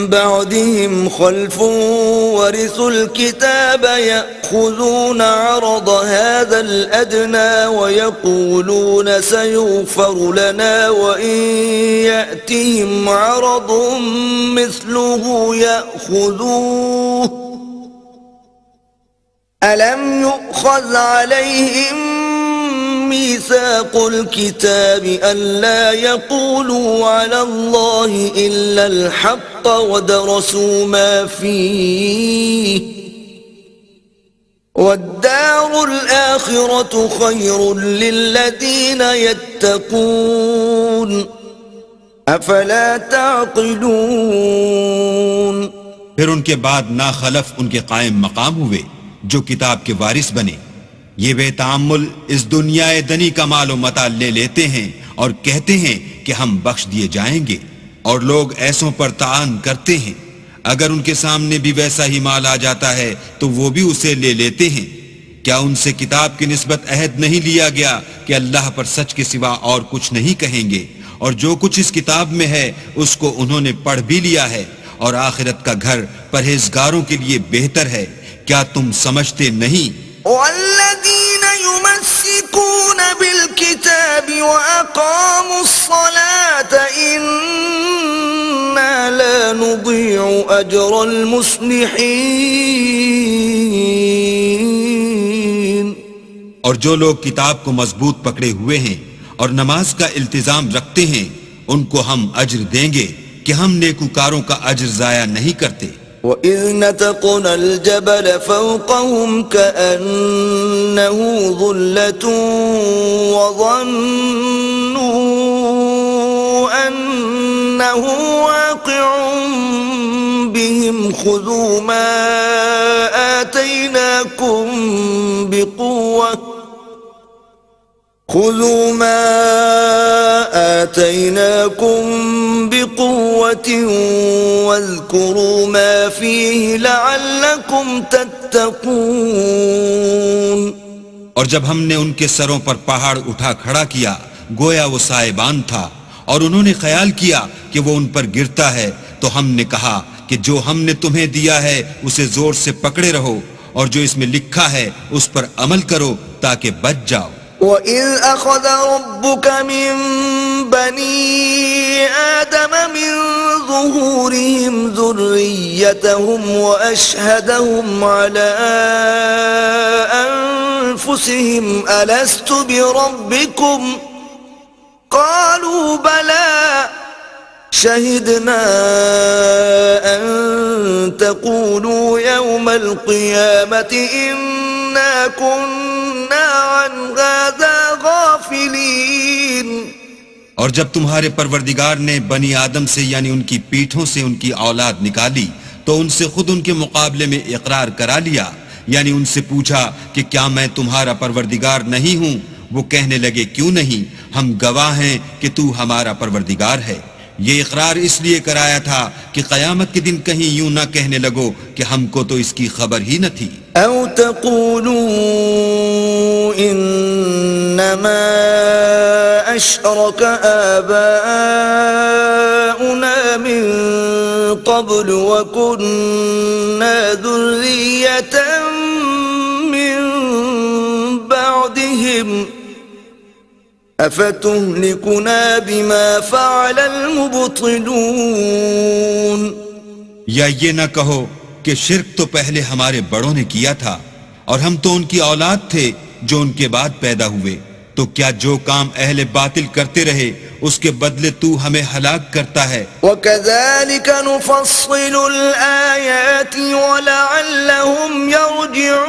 بعدهم خلف ورثوا الكتاب يأخذون عرض هذا الأدنى ويقولون سيغفر لنا وإن يأتهم عرض مثله يأخذوه ألم يؤخذ عليهم ميثاق الكتاب ألا يقولوا على الله إلا الحق ودرسوا ما فيه والدار الآخرة خير للذين يتقون أفلا تعقلون.
پھر ان کے بعد ناخلف ان کے قائم مقام ہوئے جو کتاب کے وارث بنے. یہ بے تعامل اس دنیا دنی کا مال و متاع لے لیتے ہیں اور کہتے ہیں کہ ہم بخش دیے جائیں گے، اور لوگ ایسوں پر تعان کرتے ہیں. اگر ان کے سامنے بھی ویسا ہی مال آ جاتا ہے تو وہ بھی اسے لے لیتے ہیں. کیا ان سے کتاب کی نسبت عہد نہیں لیا گیا کہ اللہ پر سچ کے سوا اور کچھ نہیں کہیں گے، اور جو کچھ اس کتاب میں ہے اس کو انہوں نے پڑھ بھی لیا ہے، اور آخرت کا گھر پرہیزگاروں کے لیے بہتر ہے. کیا تم سمجھتے نہیں؟
والذين يمسكون بالكتاب وأقاموا الصلاة إنا لا نضيع أجر المصلحين.
اور جو لوگ کتاب کو مضبوط پکڑے ہوئے ہیں اور نماز کا التزام رکھتے ہیں ان کو ہم اجر دیں گے کہ ہم نیکوکاروں کا اجر ضائع نہیں کرتے.
وَإِذْ نَتَقْنَا الْجَبَلَ فَوْقَهُمْ كَأَنَّهُ ظُلَّةٌ وَظَنُّوا أَنَّهُ وَاقِعٌ بِهِمْ خُذُوا مَا آتَيْنَاكُمْ بِقُوَّةٍ وَاذْكُرُوا مَا فِيهِ لَعَلَّكُمْ تَتَّقُونَ.
اور جب ہم نے ان کے سروں پر پہاڑ اٹھا کھڑا کیا گویا وہ سائبان تھا، اور انہوں نے خیال کیا کہ وہ ان پر گرتا ہے، تو ہم نے کہا کہ جو ہم نے تمہیں دیا ہے اسے زور سے پکڑے رہو، اور جو اس میں لکھا ہے اس پر عمل کرو تاکہ بچ جاؤ.
وَإِذْ أَخَذَ رَبُّكَ مِنْ بَنِي آدَمَ مِنْ ظُهُورِهِمْ ذُرِّيَّتَهُمْ وَأَشْهَدَهُمْ عَلَى أَنفُسِهِمْ أَلَسْتُ بِرَبِّكُمْ قَالُوا بَلَى شَهِدْنَا أَن تَقُولُوا يَوْمَ الْقِيَامَةِ إِنَّا كُنَّا عَنْ هَذَا غَافِلِينَ.
اور جب تمہارے پروردگار نے بنی آدم سے یعنی ان کی پیٹھوں سے ان کی اولاد نکالی تو ان سے خود ان کے مقابلے میں اقرار کرا لیا، یعنی ان سے پوچھا کہ کیا میں تمہارا پروردگار نہیں ہوں؟ وہ کہنے لگے کیوں نہیں، ہم گواہ ہیں کہ تو ہمارا پروردگار ہے. یہ اقرار اس لیے کرایا تھا کہ قیامت کے دن کہیں یوں نہ کہنے لگو کہ ہم کو تو اس کی خبر ہی نہ تھی.
او تقولوا انما اشرك آباؤنا من قبل وكنا ذرية من بعدهم افتهلكنا بما فعل المبطلون.
یا یہ نہ کہو کہ شرک تو پہلے ہمارے بڑوں نے کیا تھا اور ہم تو ان کی اولاد تھے جو ان کے بعد پیدا ہوئے، تو کیا جو کام اہل باطل کرتے رہے اس کے بدلے تو ہمیں ہلاک کرتا ہے.
وَكَذَلِكَ نُفَصِّلُ الْآيَاتِ وَلَعَلَّهُمْ يَرْجِعُونَ.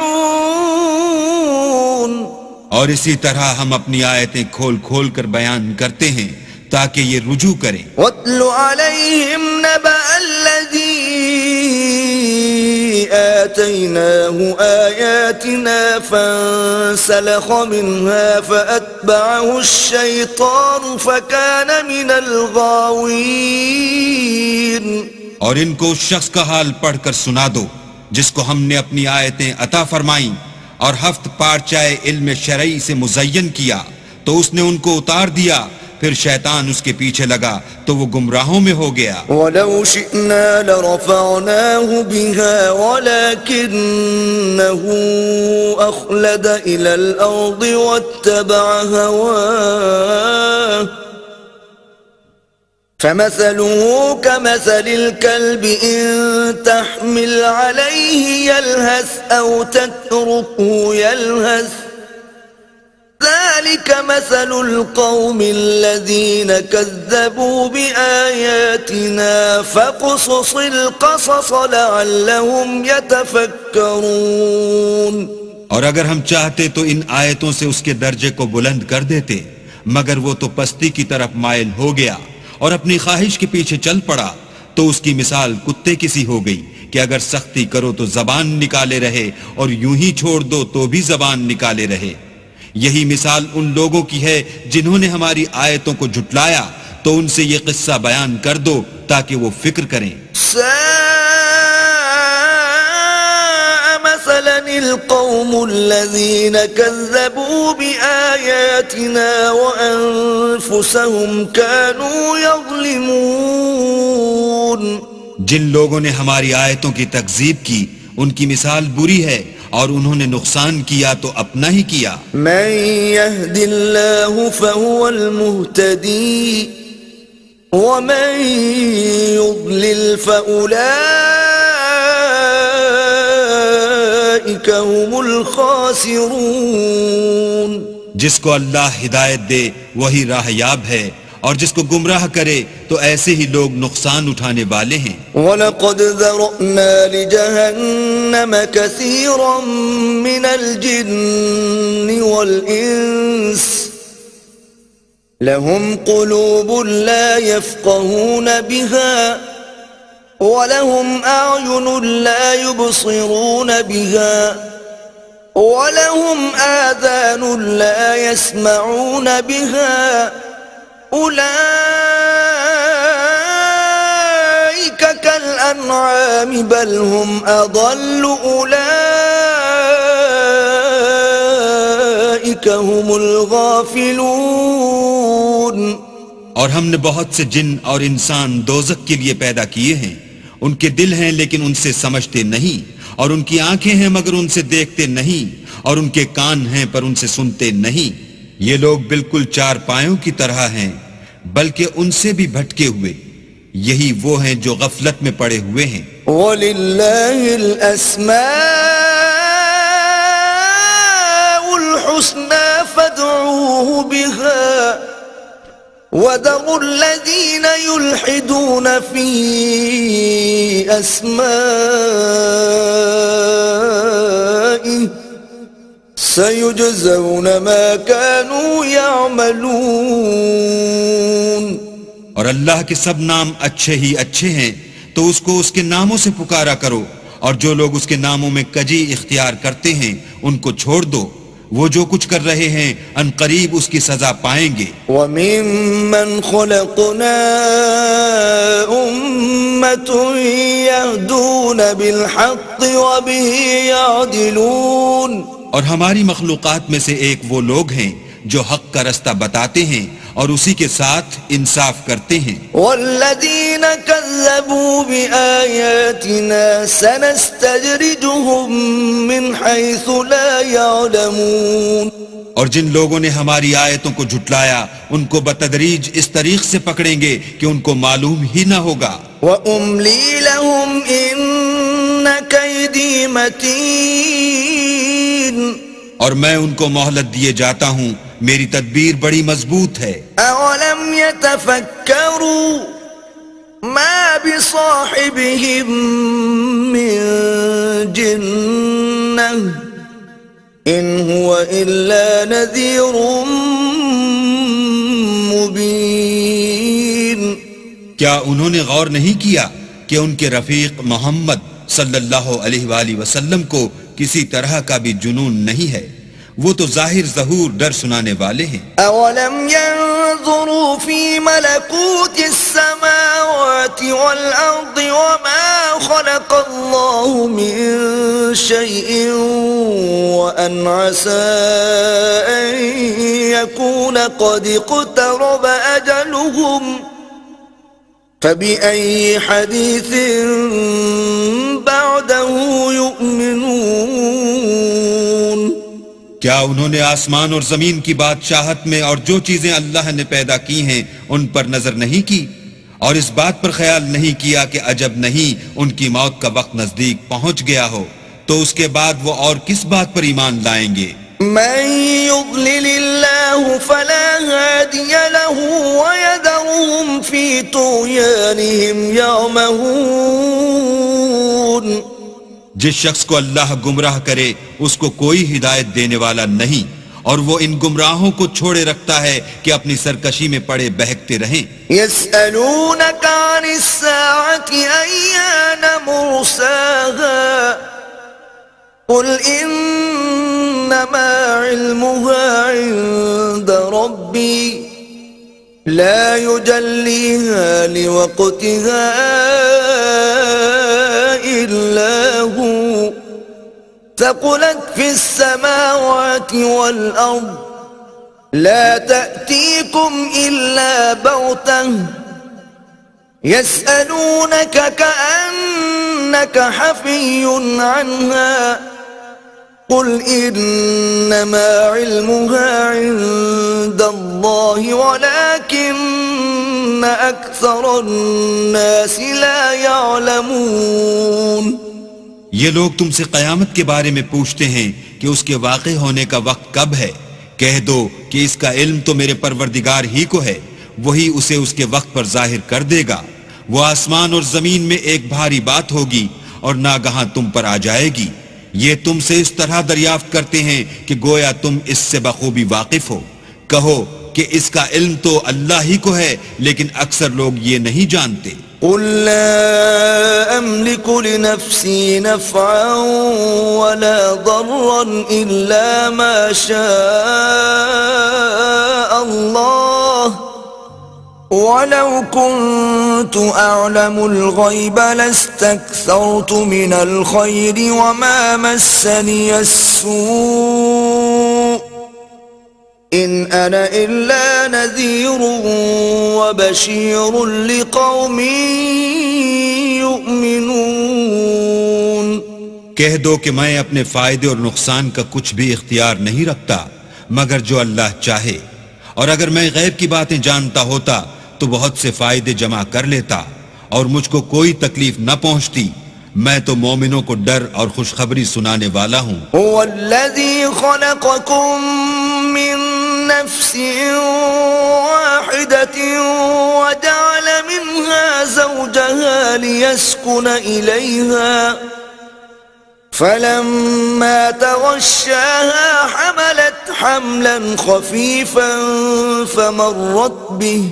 اور اسی طرح ہم اپنی آیتیں کھول کھول کر بیان کرتے ہیں تاکہ یہ رجوع کریں.
وَاتْلُ عَلَيْهِمْ نَبَأَ الَّذِي آتَيْنَاهُ آيَاتِنَا فَانسَلَخَ مِنْهَا فَأَتْبَعَهُ الشَّيْطَانُ فَكَانَ مِنَ الْغَاوِينَ.
اور ان کو اس شخص کا حال پڑھ کر سنا دو جس کو ہم نے اپنی آیتیں عطا فرمائیں اور ہفت پارچائے علم شرعی سے مزین کیا تو اس نے ان کو اتار دیا، پھر شیطان اس کے پیچھے لگا تو وہ گمراہوں میں ہو گیا.
وَلَوْ شِئْنَا لَرَفَعْنَاهُ بِهَا وَلَكِنَّهُ أَخْلَدَ إِلَى الْأَرْضِ وَاتَّبَعَ هَوَاهُ فَمَثَلُهُ كَمَثَلِ الْكَلْبِ إِن تَحْمِلْ عَلَيْهِ يَلْهَثْ أَوْ تَتْرُكْهُ يَلْهَثْ ذَلِكَ مَثَلُ الْقَوْمِ الَّذِينَ كَذَّبُوا بِآيَاتِنَا فَاقْصُصِ الْقَصَصَ لَعَلَّهُمْ يَتَفَكَّرُونَ.
اور اگر ہم چاہتے تو ان آیتوں سے اس کے درجے کو بلند کر دیتے، مگر وہ تو پستی کی طرف مائل ہو گیا اور اپنی خواہش کے پیچھے چل پڑا، تو اس کی مثال کتے کی سی ہو گئی کہ اگر سختی کرو تو زبان نکالے رہے اور یوں ہی چھوڑ دو تو بھی زبان نکالے رہے. یہی مثال ان لوگوں کی ہے جنہوں نے ہماری آیتوں کو جھٹلایا، تو ان سے یہ قصہ بیان کر دو تاکہ وہ فکر کریں.
ساء مثلا القوم الذين كذبوا بآياتنا وأنفسهم كانوا يظلمون.
جن لوگوں نے ہماری آیتوں کی تکذیب کی ان کی مثال بری ہے اور انہوں نے نقصان کیا تو اپنا ہی کیا.
من يهد الله فهو المهتدي ومن يضلل فأولئك هم الخاسرون.
جس کو اللہ ہدایت دے وہی راہ یاب ہے اور جس کو گمراہ کرے تو ایسے ہی لوگ نقصان اٹھانے والے ہیں.
وَلَقَدْ ذَرَأْنَا لِجَهَنَّمَ كَثِيرًا مِنَ الْجِنِّ وَالْإِنسِ لَهُمْ قُلُوبٌ لَا يَفْقَهُونَ بِهَا وَلَهُمْ أَعْيُنٌ لَا يُبْصِرُونَ بِهَا وَلَهُمْ آذَانٌ لَا يَسْمَعُونَ بِهَا أولئك كالأنعام بل هم أضل أولئك هم الغافلون.
اور ہم نے بہت سے جن اور انسان دوزخ کے لیے پیدا کیے ہیں، ان کے دل ہیں لیکن ان سے سمجھتے نہیں، اور ان کی آنکھیں ہیں مگر ان سے دیکھتے نہیں، اور ان کے کان ہیں پر ان سے سنتے نہیں. یہ لوگ بالکل چار پایوں کی طرح ہیں، بلکہ ان سے بھی بھٹکے ہوئے. یہی وہ ہیں جو غفلت میں پڑے ہوئے ہیں.
وَلِلَّهِ الْأَسْمَاءُ الْحُسْنَى فَادْعُوهُ بِهَا وَذَرُوا الَّذِينَ يُلْحِدُونَ فِي أَسْمَائِهِ سَيُجْزَوْنَ مَا كَانُوا يَعْمَلُونَ.
اور اللہ کے سب نام اچھے ہی اچھے ہیں، تو اس کو اس کے ناموں سے پکارا کرو، اور جو لوگ اس کے ناموں میں کجی اختیار کرتے ہیں ان کو چھوڑ دو. وہ جو کچھ کر رہے ہیں ان قریب اس کی سزا پائیں گے.
وَمِمَّنْ خَلَقْنَا أُمَّةٌ يَهْدُونَ بِالْحَقِّ وَبِهِ يَعْدِلُونَ.
اور ہماری مخلوقات میں سے ایک وہ لوگ ہیں جو حق کا رستہ بتاتے ہیں اور اسی کے ساتھ انصاف کرتے ہیں.
وَالَّذِينَ كَذَّبُوا بِآيَاتِنَا سَنَسْتَدْرِجُهُم مِّنْ حَيْثُ لَا يَعْلَمُونَ.
اور جن لوگوں نے ہماری آیتوں کو جھٹلایا ان کو بتدریج اس طریق سے پکڑیں گے کہ ان کو معلوم ہی نہ ہوگا.
وَأُمْلِي لَهُمْ إِنَّ كَيْدِي مَتِينٌ.
اور میں ان کو مہلت دیے جاتا ہوں، میری تدبیر بڑی مضبوط ہے.
أَوَلَمْ يَتَفَكَّرُوا مَا بِصَاحِبِهِم مِّن جِنَّةٍ إِنْ هُوَ إِلَّا نَذِيرٌ مُبِينٌ.
کیا انہوں نے غور نہیں کیا کہ ان کے رفیق محمد صلی اللہ علیہ وآلہ وسلم کو کسی طرح کا بھی جنون نہیں ہے، وہ تو ظاہر ظہور ڈر سنانے والے ہیں.
أَوَلَمْ يَنظُرُوا فِي مَلَكُوتِ السَّمَاوَاتِ وَالْأَرْضِ وَمَا خَلَقَ اللَّهُ مِن شَيْءٍ وَأَنْ عَسَىٰ أَن يَكُونَ قَدِ اقْتَرَبَ أَجَلُهُمْ فَبِأَيِّ حَدِيثٍ بَعْدَهُ يُؤْمِنُونَ.
کیا انہوں نے آسمان اور زمین کی بادشاہت میں اور جو چیزیں اللہ نے پیدا کی ہیں ان پر نظر نہیں کی، اور اس بات پر خیال نہیں کیا کہ عجب نہیں ان کی موت کا وقت نزدیک پہنچ گیا ہو، تو اس کے بعد وہ اور کس بات پر ایمان لائیں گے؟
من يضلل الله فلا هادي له ويذرهم في طغيانهم يعمهون.
جس شخص کو اللہ گمراہ کرے اس کو کوئی ہدایت دینے والا نہیں، اور وہ ان گمراہوں کو چھوڑے رکھتا ہے کہ اپنی سرکشی میں پڑے بہکتے رہیں.
يسألونك عن الساعة أيان مرساها قل إنما علمها عند ربي لا يجليها لوقتها إلا هو ثقلت في السماوات والأرض لا تأتيكم إلا بغتة يسألونك كأنك حفي عنها قل إنما علمها عند الله ولكن أكثر الناس لا يعلمون.
یہ لوگ تم سے قیامت کے بارے میں پوچھتے ہیں کہ اس کے واقع ہونے کا وقت کب ہے. کہہ دو کہ اس کا علم تو میرے پروردگار ہی کو ہے، وہی اسے اس کے وقت پر ظاہر کر دے گا. وہ آسمان اور زمین میں ایک بھاری بات ہوگی اور ناگہاں تم پر آ جائے گی. یہ تم سے اس طرح دریافت کرتے ہیں کہ گویا تم اس سے بخوبی واقف ہو. کہو کہ اس کا علم تو اللہ ہی کو ہے، لیکن اکثر لوگ یہ نہیں جانتے.
قل لا أملك لنفسي نفعا ولا ضرا إلا ما شاء الله ولو كنت أعلم الغيب لاستكثرت من الخير وما مسني السوء إن أنا إلا نذير وبشير لقوم يؤمنون.
کہہ دو کہ میں اپنے فائدے اور نقصان کا کچھ بھی اختیار نہیں رکھتا، مگر جو اللہ چاہے، اور اگر میں غیب کی باتیں جانتا ہوتا تو بہت سے فائدے جمع کر لیتا اور مجھ کو کوئی تکلیف نہ پہنچتی۔ میں تو مومنوں کو ڈر اور خوشخبری سنانے والا ہوں۔
هو الذي خلقكم من نفس واحدة وجعل منها زوجها ليسكن إليها فلما تغشاها حملت حملا خفيفا فمرت به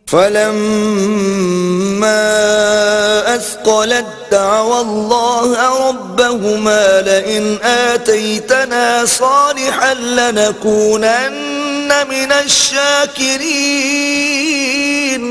فلما أثقلت دعوا الله ربهما لئن آتيتنا صالحا لنكونن من الشاكرين۔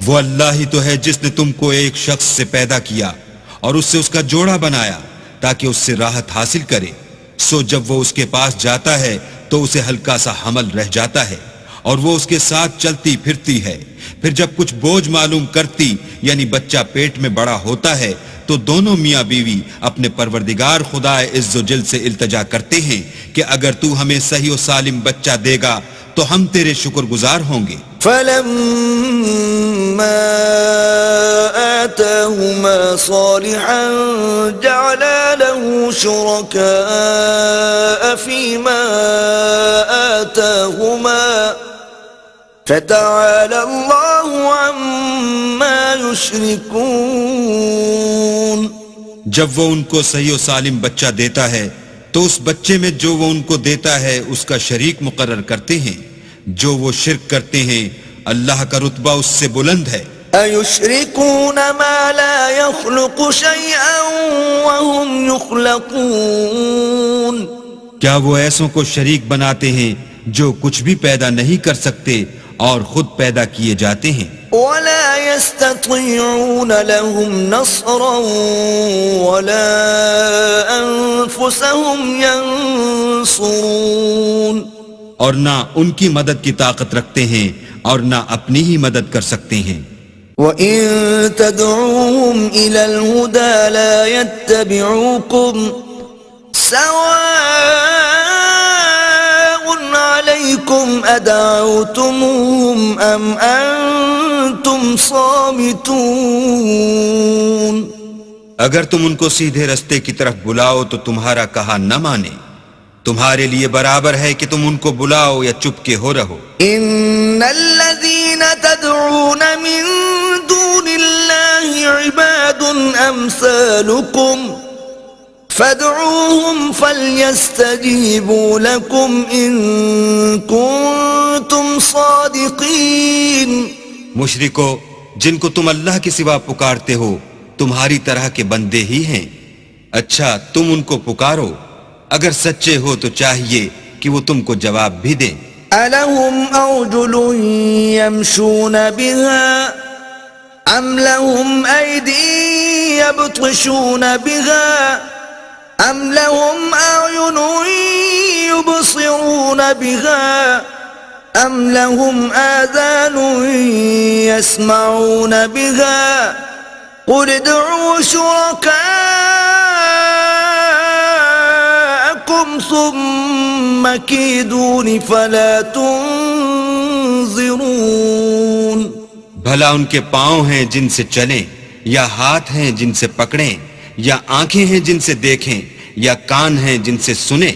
وہ اللہ ہی تو ہے جس نے تم کو ایک شخص سے پیدا کیا اور اس سے اس کا جوڑا بنایا تاکہ اس سے راحت حاصل کرے، سو جب وہ اس کے پاس جاتا ہے تو اسے ہلکا سا حمل رہ جاتا ہے اور وہ اس کے ساتھ چلتی پھرتی ہے، پھر جب کچھ بوجھ معلوم کرتی یعنی بچہ پیٹ میں بڑا ہوتا ہے تو دونوں میاں بیوی اپنے پروردگار خدا عز و جل سے التجا کرتے ہیں کہ اگر تو ہمیں صحیح و سالم بچہ دے گا تو ہم تیرے شکر گزار ہوں گے۔
فلما آتاهما صالحا جعلا له شركاء فيما آتاهما فتعالى الله عما يشركون۔
جب وہ ان کو صحیح و سالم بچہ دیتا ہے تو اس بچے میں جو وہ ان کو دیتا ہے اس کا شریک مقرر کرتے ہیں، جو وہ شرک کرتے ہیں اللہ کا رتبہ اس سے بلند ہے۔
أَيُشْرِكُونَ مَا لَا يَخْلُقُ شَيْئًا وَهُمْ يُخْلَقُونَ۔
کیا وہ ایسوں کو شریک بناتے ہیں جو کچھ بھی پیدا نہیں کر سکتے اور خود پیدا کیے جاتے ہیں؟
وَلَا يَسْتَطِيعُونَ لَهُمْ نَصْرًا وَلَا أَنفُسَهُمْ يَنصُرُونَ۔
اور نہ ان کی مدد کی طاقت رکھتے ہیں اور نہ اپنی ہی مدد کر سکتے ہیں۔
وَإِن تَدْعُوهُمْ إِلَى الْهُدَى لَا يَتَّبِعُوكُمْ سَوَاءٌ عَلَيْكُمْ أَدَعَوْتُمُوهُمْ أَمْ أَنْتُمْ صَامِتُونَ۔
اگر تم ان کو سیدھے رستے کی طرف بلاؤ تو تمہارا کہا نہ مانے، تمہارے لیے برابر ہے کہ تم ان کو بلاؤ یا چپ کے ہو رہو۔
ان الذين تدعون من دون الله عباد امثالكم فادعوهم فليستجيبوا لكم ان كنتم صادقين۔
مشرکو، جن کو تم اللہ کے سوا پکارتے ہو تمہاری طرح کے بندے ہی ہیں، اچھا تم ان کو پکارو، اگر سچے ہو تو چاہیے کہ وہ تم کو جواب بھی دیں۔
أَلَهُمْ أَرْجُلٌ يَمْشُونَ بِهَا أَمْ لَهُمْ أَيْدِي يَبْطِشُونَ بِهَا أَمْ لَهُمْ أَعْيُنٌ يُبْصِرُونَ بِهَا أَمْ لَهُمْ آذَانٌ يَسْمَعُونَ بِهَا قُلِ ادْعُوا شُرَكَاءَكُمْ ثُمَّ كِيدُونِ فَلَا تُنظِرُونَ۔
بھلا ان کے پاؤں ہیں جن سے چلیں، یا ہاتھ ہیں جن سے پکڑیں، یا آنکھیں ہیں جن سے دیکھیں، یا کان ہیں جن سے سنیں؟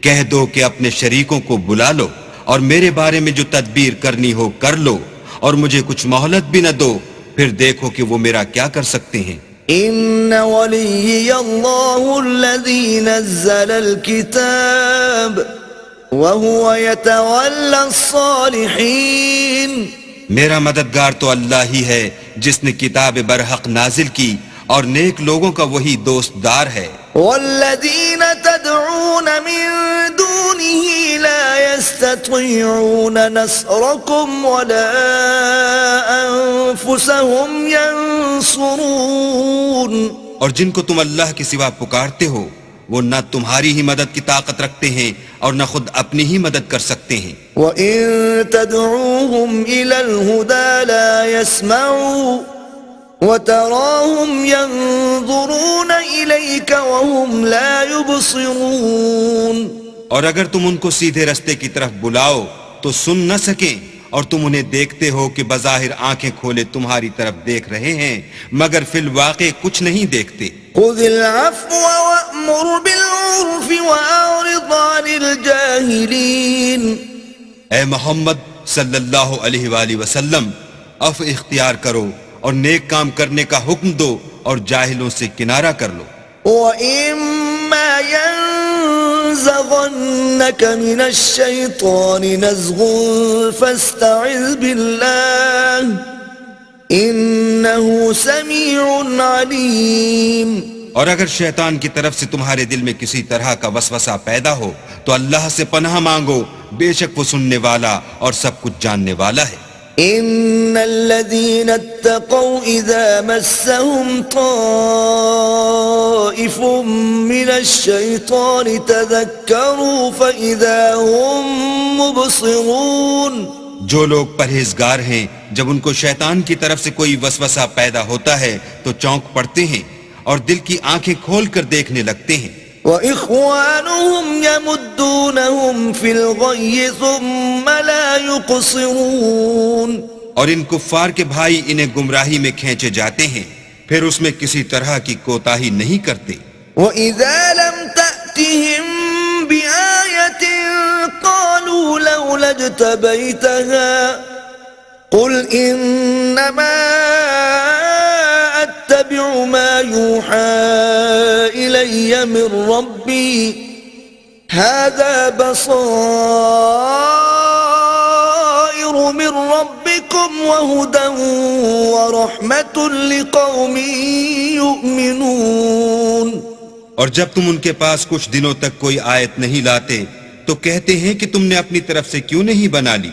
کہہ دو کہ اپنے شریکوں کو بلا لو اور میرے بارے میں جو تدبیر کرنی ہو کر لو، اور مجھے کچھ مہلت بھی نہ دو، پھر دیکھو کہ وہ میرا کیا کر سکتے ہیں۔
ان ولی اللہ الذی نزل الکتاب وهو يتولى الصالحین۔
میرا مددگار تو اللہ ہی ہے جس نے کتاب برحق نازل کی اور نیک لوگوں کا وہی دوست دار ہے۔
والذین تدعون من دونه لا يستطيعون نصركم ولا انفسهم ينصرون۔
اور جن کو تم اللہ کے سوا پکارتے ہو وہ نہ تمہاری ہی مدد کی طاقت رکھتے ہیں اور نہ خود اپنی ہی مدد کر سکتے ہیں۔
وَإِن تَدْعُوهُمْ إِلَى الْهُدَى لَا يَسْمَعُوا وَتَرَاهُمْ يَنظُرُونَ إِلَيْكَ وَهُمْ لَا يُبْصِرُونَ۔
اور اگر تم ان کو سیدھے رستے کی طرف بلاؤ تو سن نہ سکیں، اور تم انہیں دیکھتے ہو کہ بظاہر آنکھیں کھولے تمہاری طرف دیکھ رہے ہیں مگر فی الواقع کچھ نہیں دیکھتے۔
خذ العفو وأمر بالعرف وأعرض عن الجاهلين۔
اے محمد صلی اللہ علیہ وآلہ وسلم، عفو اختیار کرو اور نیک کام کرنے کا حکم دو اور جاہلوں سے کنارہ کر لو۔
وَإِمَّا يَنزَغَنَّكَ مِنَ الشَّيْطَانِ نَزْغٌ فَاسْتَعِذْ بِاللَّهِ إِنَّهُ سَمِيعٌ عَلِيمٌ۔
اور اگر شیطان کی طرف سے تمہارے دل میں کسی طرح کا وسوسہ پیدا ہو تو اللہ سے پناہ مانگو، بے شک وہ سننے والا اور سب کچھ جاننے والا ہے۔
إن الذين اتقوا إذا مسهم طائف من الشيطان تذكروا فإذا هم مبصرون۔
جو لوگ پرہیزگار ہیں جب ان کو شیطان کی طرف سے کوئی وسوسہ پیدا ہوتا ہے تو چونک پڑتے ہیں اور دل کی آنکھیں کھول کر دیکھنے لگتے ہیں۔
وَإِخْوَانُهُمْ يَمُدُّونَهُمْ فِي الْغَيِّ ثُمَّ لَا يُقْصِرُونَ۔
اور ان کفار کے بھائی انہیں گمراہی میں کھینچے جاتے ہیں، پھر اس میں کسی طرح کی کوتاہی نہیں کرتے۔
وَإِذَا لَمْ تَأْتِهِمْ بِآيَةٍ قَالُوا لَوْلَا اجْتَبَيْتَهَا قُلْ إِنَّمَا أَتَّبِعُ مَا يُوحَى إِلَيَّ مِنْ رَبِّي هَذَا بَصَائِرُ مِنْ رَبِّكُمْ وَهُدًى وَرَحْمَةٌ لِقَوْمٍ يُؤْمِنُونَ۔
اور جب تم ان کے پاس کچھ دنوں تک کوئی آیت نہیں لاتے تو کہتے ہیں کہ تم نے اپنی طرف سے کیوں نہیں بنا لی؟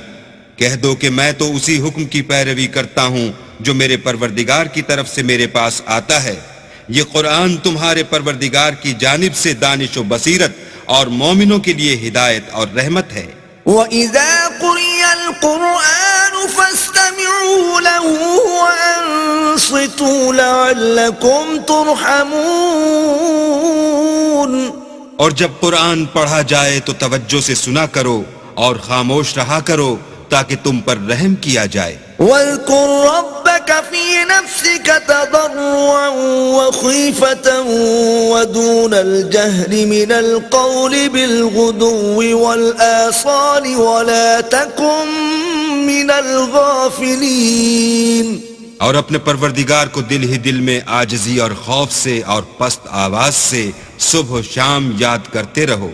کہہ دو کہ میں تو اسی حکم کی پیروی کرتا ہوں جو میرے پروردگار کی طرف سے میرے پاس آتا ہے۔ یہ قرآن تمہارے پروردگار کی جانب سے دانش و بصیرت اور مومنوں کے لیے ہدایت اور رحمت ہے۔
وَإِذَا قُرِئَ الْقُرْآنُ فَاسْتَمِعُوا لَهُ وَأَنصِتُوا لَعَلَّكُمْ تُرْحَمُونَ۔
اور جب قرآن پڑھا جائے تو توجہ سے سنا کرو اور خاموش رہا کرو تاکہ تم پر رحم کیا جائے۔
وَاذْكُرْ رَبَّكَ فِي نَفْسِكَ تَضَرُّعًا وَخِيفَةً وَدُونَ الْجَهْرِ مِنَ الْقَوْلِ بِالْغُدُوِّ وَالْآصَالِ وَلَا تَكُن مِّنَ الْغَافِلِينَ۔
اور اپنے پروردگار کو دل ہی دل میں عاجزی اور خوف سے اور پست آواز سے صبح و شام یاد کرتے رہو،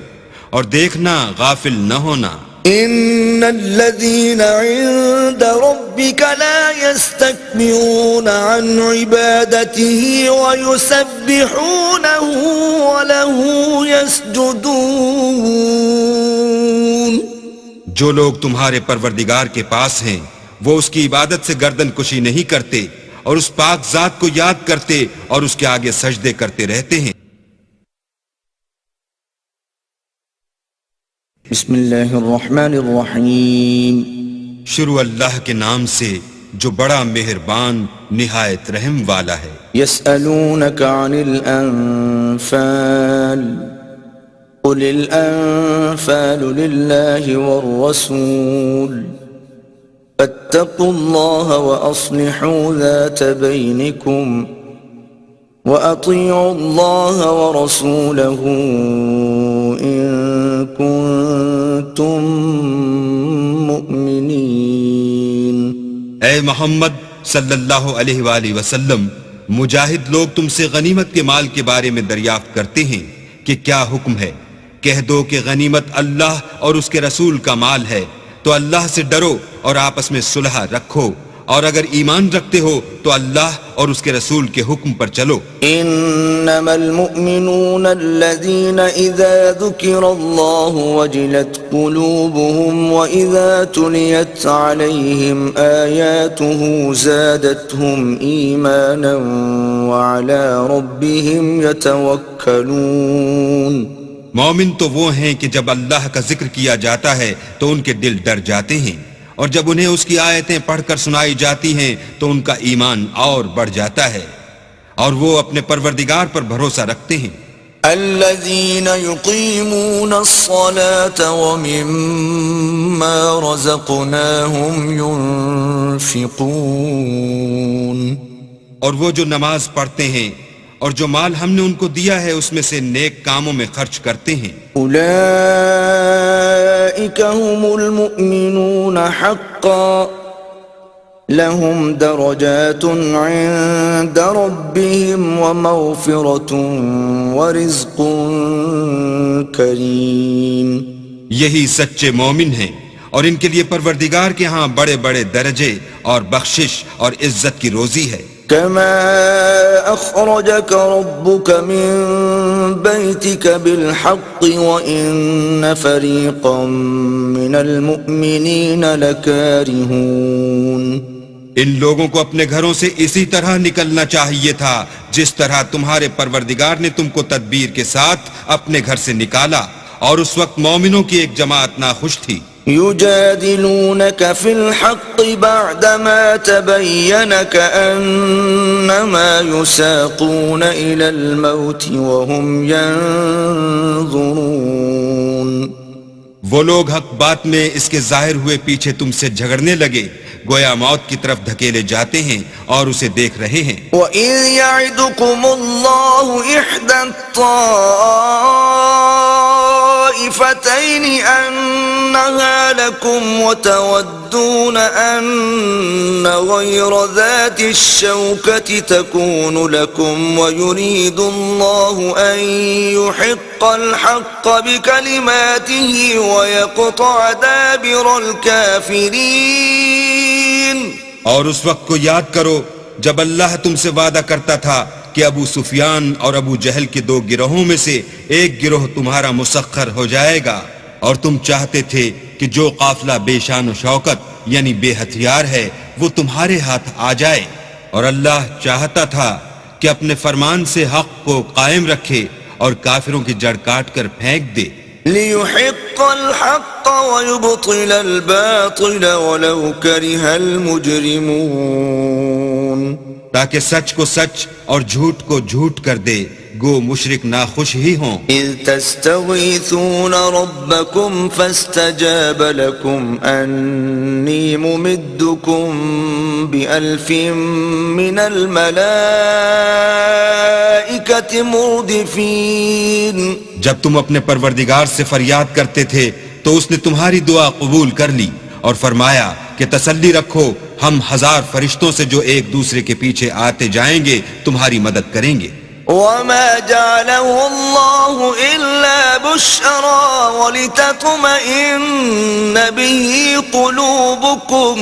اور دیکھنا غافل نہ ہونا۔
إن الذين عند ربك لا يستكبرون عن عبادته ويسبحونه وله يسجدون۔
جو لوگ تمہارے پروردگار کے پاس ہیں وہ اس کی عبادت سے گردن کشی نہیں کرتے اور اس پاک ذات کو یاد کرتے اور اس کے آگے سجدے کرتے رہتے ہیں۔
بسم اللہ الرحمن الرحیم۔
شروع اللہ کے نام سے جو بڑا مہربان نہایت رحم والا ہے۔
یسألونک عن الانفال قل الانفال للہ والرسول فاتقوا اللہ واصلحوا ذات بینکم وَأَطِيعُوا اللَّهَ وَرَسُولَهُ إِن كُنتُم مُؤْمِنِينَ۔
اے محمد صلی اللہ علیہ وآلہ وسلم، مجاہد لوگ تم سے غنیمت کے مال کے بارے میں دریافت کرتے ہیں کہ کیا حکم ہے۔ کہہ دو کہ غنیمت اللہ اور اس کے رسول کا مال ہے، تو اللہ سے ڈرو اور آپس میں صلح رکھو، اور اگر ایمان رکھتے ہو تو اللہ اور اس کے رسول کے حکم پر چلو۔
انما المؤمنون الذين اذا ذكر الله وجلت قلوبهم واذا تليت عليهم آياته زادتهم ايمانا وعلى ربهم يتوكلون۔
مومن تو وہ ہیں کہ جب اللہ کا ذکر کیا جاتا ہے تو ان کے دل ڈر جاتے ہیں، اور جب انہیں اس کی آیتیں پڑھ کر سنائی جاتی ہیں تو ان کا ایمان اور بڑھ جاتا ہے، اور وہ اپنے پروردگار پر بھروسہ رکھتے ہیں۔
الذين يقيمون الصلاة ومما رزقناهم ينفقون
اور وہ جو نماز پڑھتے ہیں اور جو مال ہم نے ان کو دیا ہے اس میں سے نیک کاموں میں خرچ کرتے ہیں
أولئك هم المؤمنون حقا لهم درجات عند ربهم ومغفرة ورزق کریم
یہی سچے مومن ہیں اور ان کے لیے پروردگار کے ہاں بڑے بڑے درجے اور بخشش اور عزت کی روزی ہے
كما أخرجك ربك من بيتك بالحق وإن فريقا من المؤمنين لكارهون
ان لوگوں کو اپنے گھروں سے اسی طرح نکلنا چاہیے تھا جس طرح تمہارے پروردگار نے تم کو تدبیر کے ساتھ اپنے گھر سے نکالا اور اس وقت مومنوں کی ایک جماعت ناخوش تھی
يجادلونك في الحق بعدما تبين كأنما يساقون إلى الموت وهم ينظرون
وہ لوگ حق بات میں اس کے ظاہر ہوئے پیچھے تم سے جھگڑنے لگے گویا موت کی طرف دھکیلے جاتے ہیں اور اسے دیکھ رہے ہیں
وَإِذْ يَعِدُكُمُ اللَّهُ إِحْدَى الطَّائِفَتَيْنِ أَنَّهَا لَكُمْ وَتَوَدُّونَ أَنَّ غَيْرَ ذَاتِ الشَّوْكَةِ تَكُونُ لَكُمْ وَيُرِيدُ اللَّهُ أَن يُحِقَّ الْحَقَّ بِكَلِمَاتِهِ وَيَقْطَعَ دَابِرَ الْكَافِرِينَ
اور اس وقت کو یاد کرو جب اللہ تم سے وعدہ کرتا تھا کہ ابو سفیان اور ابو جہل کے دو گروہوں میں سے ایک گروہ تمہارا مسخر ہو جائے گا اور تم چاہتے تھے کہ جو قافلہ بے شان و شوکت یعنی بے ہتھیار ہے وہ تمہارے ہاتھ آ جائے اور اللہ چاہتا تھا کہ اپنے فرمان سے حق کو قائم رکھے اور کافروں کی جڑ کاٹ کر پھینک دے
لِيُحِقَّ الْحَقَّ وَيُبْطِلَ الْبَاطِلَ وَلَوْ كَرِهَ الْمُجْرِمُونَ
تاکہ سچ کو سچ اور جھوٹ کو جھوٹ کر دے گو مشرک ناخوش ہی ہوں
إِذْ تَسْتَغِيثُونَ رَبَّكُمْ فَاسْتَجَابَ لَكُمْ أَنِّي مُمِدُّكُمْ بِأَلْفٍ مِّنَ الْمَلَائِكَةِ مُرْدِفِينَ
جب تم اپنے پروردگار سے فریاد کرتے تھے تو اس نے تمہاری دعا قبول کر لی اور فرمایا کہ تسلی رکھو ہم 1000 فرشتوں سے جو ایک دوسرے کے پیچھے آتے جائیں گے تمہاری مدد کریں گے
وَمَا جَعَلَهُ اللَّهُ إِلَّا بُشْرًا وَلِتَطْمَئِنَّ بِهِ قُلُوبُكُمْ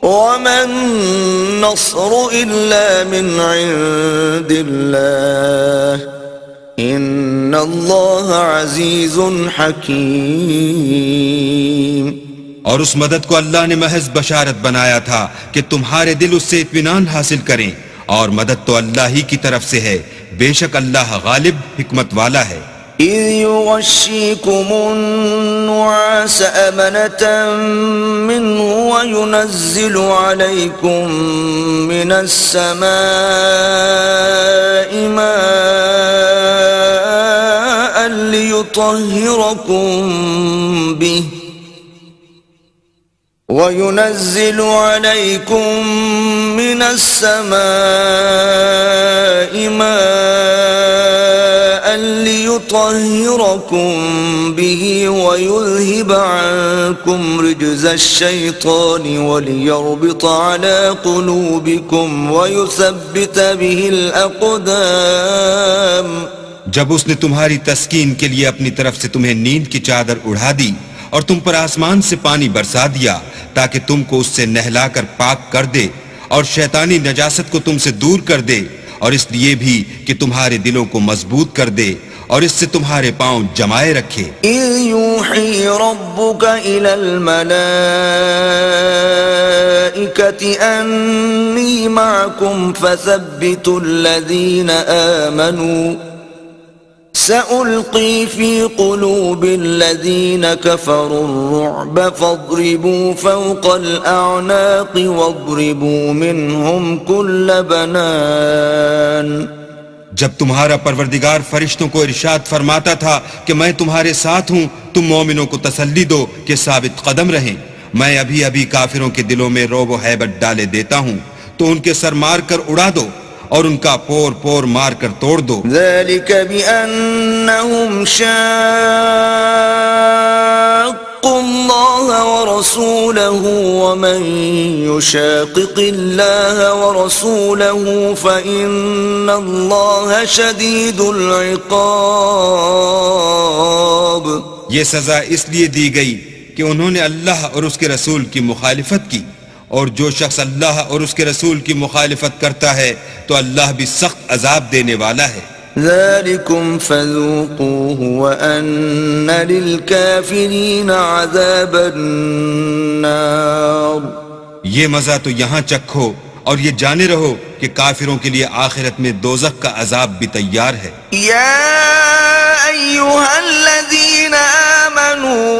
وَمَا النَّصْرُ إِلَّا مِنْ عِنْدِ اللَّهِ إِنَّ اللَّهَ عَزِيزٌ حَكِيمٌ
اور اس مدد کو اللہ نے محض بشارت بنایا تھا کہ تمہارے دل اس سے اطمینان حاصل کریں اور مدد تو اللہ ہی کی طرف سے ہے بے شک اللہ غالب حکمت والا ہے
إِذْ يُغَشِّيكُمُ النُّعَاسَ أَمَنَةً مِّنْهُ وَيُنَزِّلُ عَلَيْكُم مِّنَ السَّمَاءِ مَاءً لِّيُطَهِّرَكُم بِهِ وَيُنَزِّلُ عَلَيْكُم مِّنَ السَّمَاءِ مَاءً لِّيُطَهِّرَكُم بِهِ وَيُذْهِبَ عَنكُمْ رِجْزَ الشَّيْطَانِ وَلِيَرْبِطَ عَلَى قُلُوبِكُمْ وَيُثَبِّتَ بِهِ الْأَقْدَامَ
جب اس نے تمہاری تسکین کے لیے اپنی طرف سے تمہیں نیند کی چادر اڑا دی اور تم پر آسمان سے پانی برسا دیا تاکہ تم کو اس سے نہلا کر پاک کر دے اور شیطانی نجاست کو تم سے دور کر دے اور اس لیے بھی کہ تمہارے دلوں کو مضبوط کر دے اور اس سے تمہارے پاؤں جمائے رکھے
إِذْ يُوحِي رَبُّكَ إِلَى الْمَلَائِكَةِ أَنِّي مَعَكُمْ فَثَبِّتُوا الَّذِينَ آمَنُوا سألقي في قلوب الذين كفروا الرعب فاضربوا فوق الأعناق واضربوا منهم كل بنان
جب تمہارا پروردگار فرشتوں کو ارشاد فرماتا تھا کہ میں تمہارے ساتھ ہوں، تم مومنوں کو تسلی دو کہ ثابت قدم رہیں، میں ابھی ابھی کافروں کے دلوں میں رعب و ہیبت ڈالے دیتا ہوں، تو ان کے سر مار کر اڑا دو اور ان کا پور پور مار کر توڑ دو۔
ذلك بأنهم شاقوا الله ورسوله ومن يشاقق الله ورسوله فإن الله شديد العقاب۔
یہ سزا اس لیے دی گئی کہ انہوں نے اللہ اور اس کے رسول کی مخالفت کی، اور جو شخص اللہ اور اس کے رسول کی مخالفت کرتا ہے تو اللہ بھی سخت عذاب دینے والا ہے۔
ذلكم فذوقوه وأن للكافرين عذاب النار۔
یہ مزہ تو یہاں چکھو اور یہ جانے رہو کہ کافروں کے لیے آخرت میں دوزخ کا عذاب بھی تیار ہے۔
يا أيها الذين آمنوا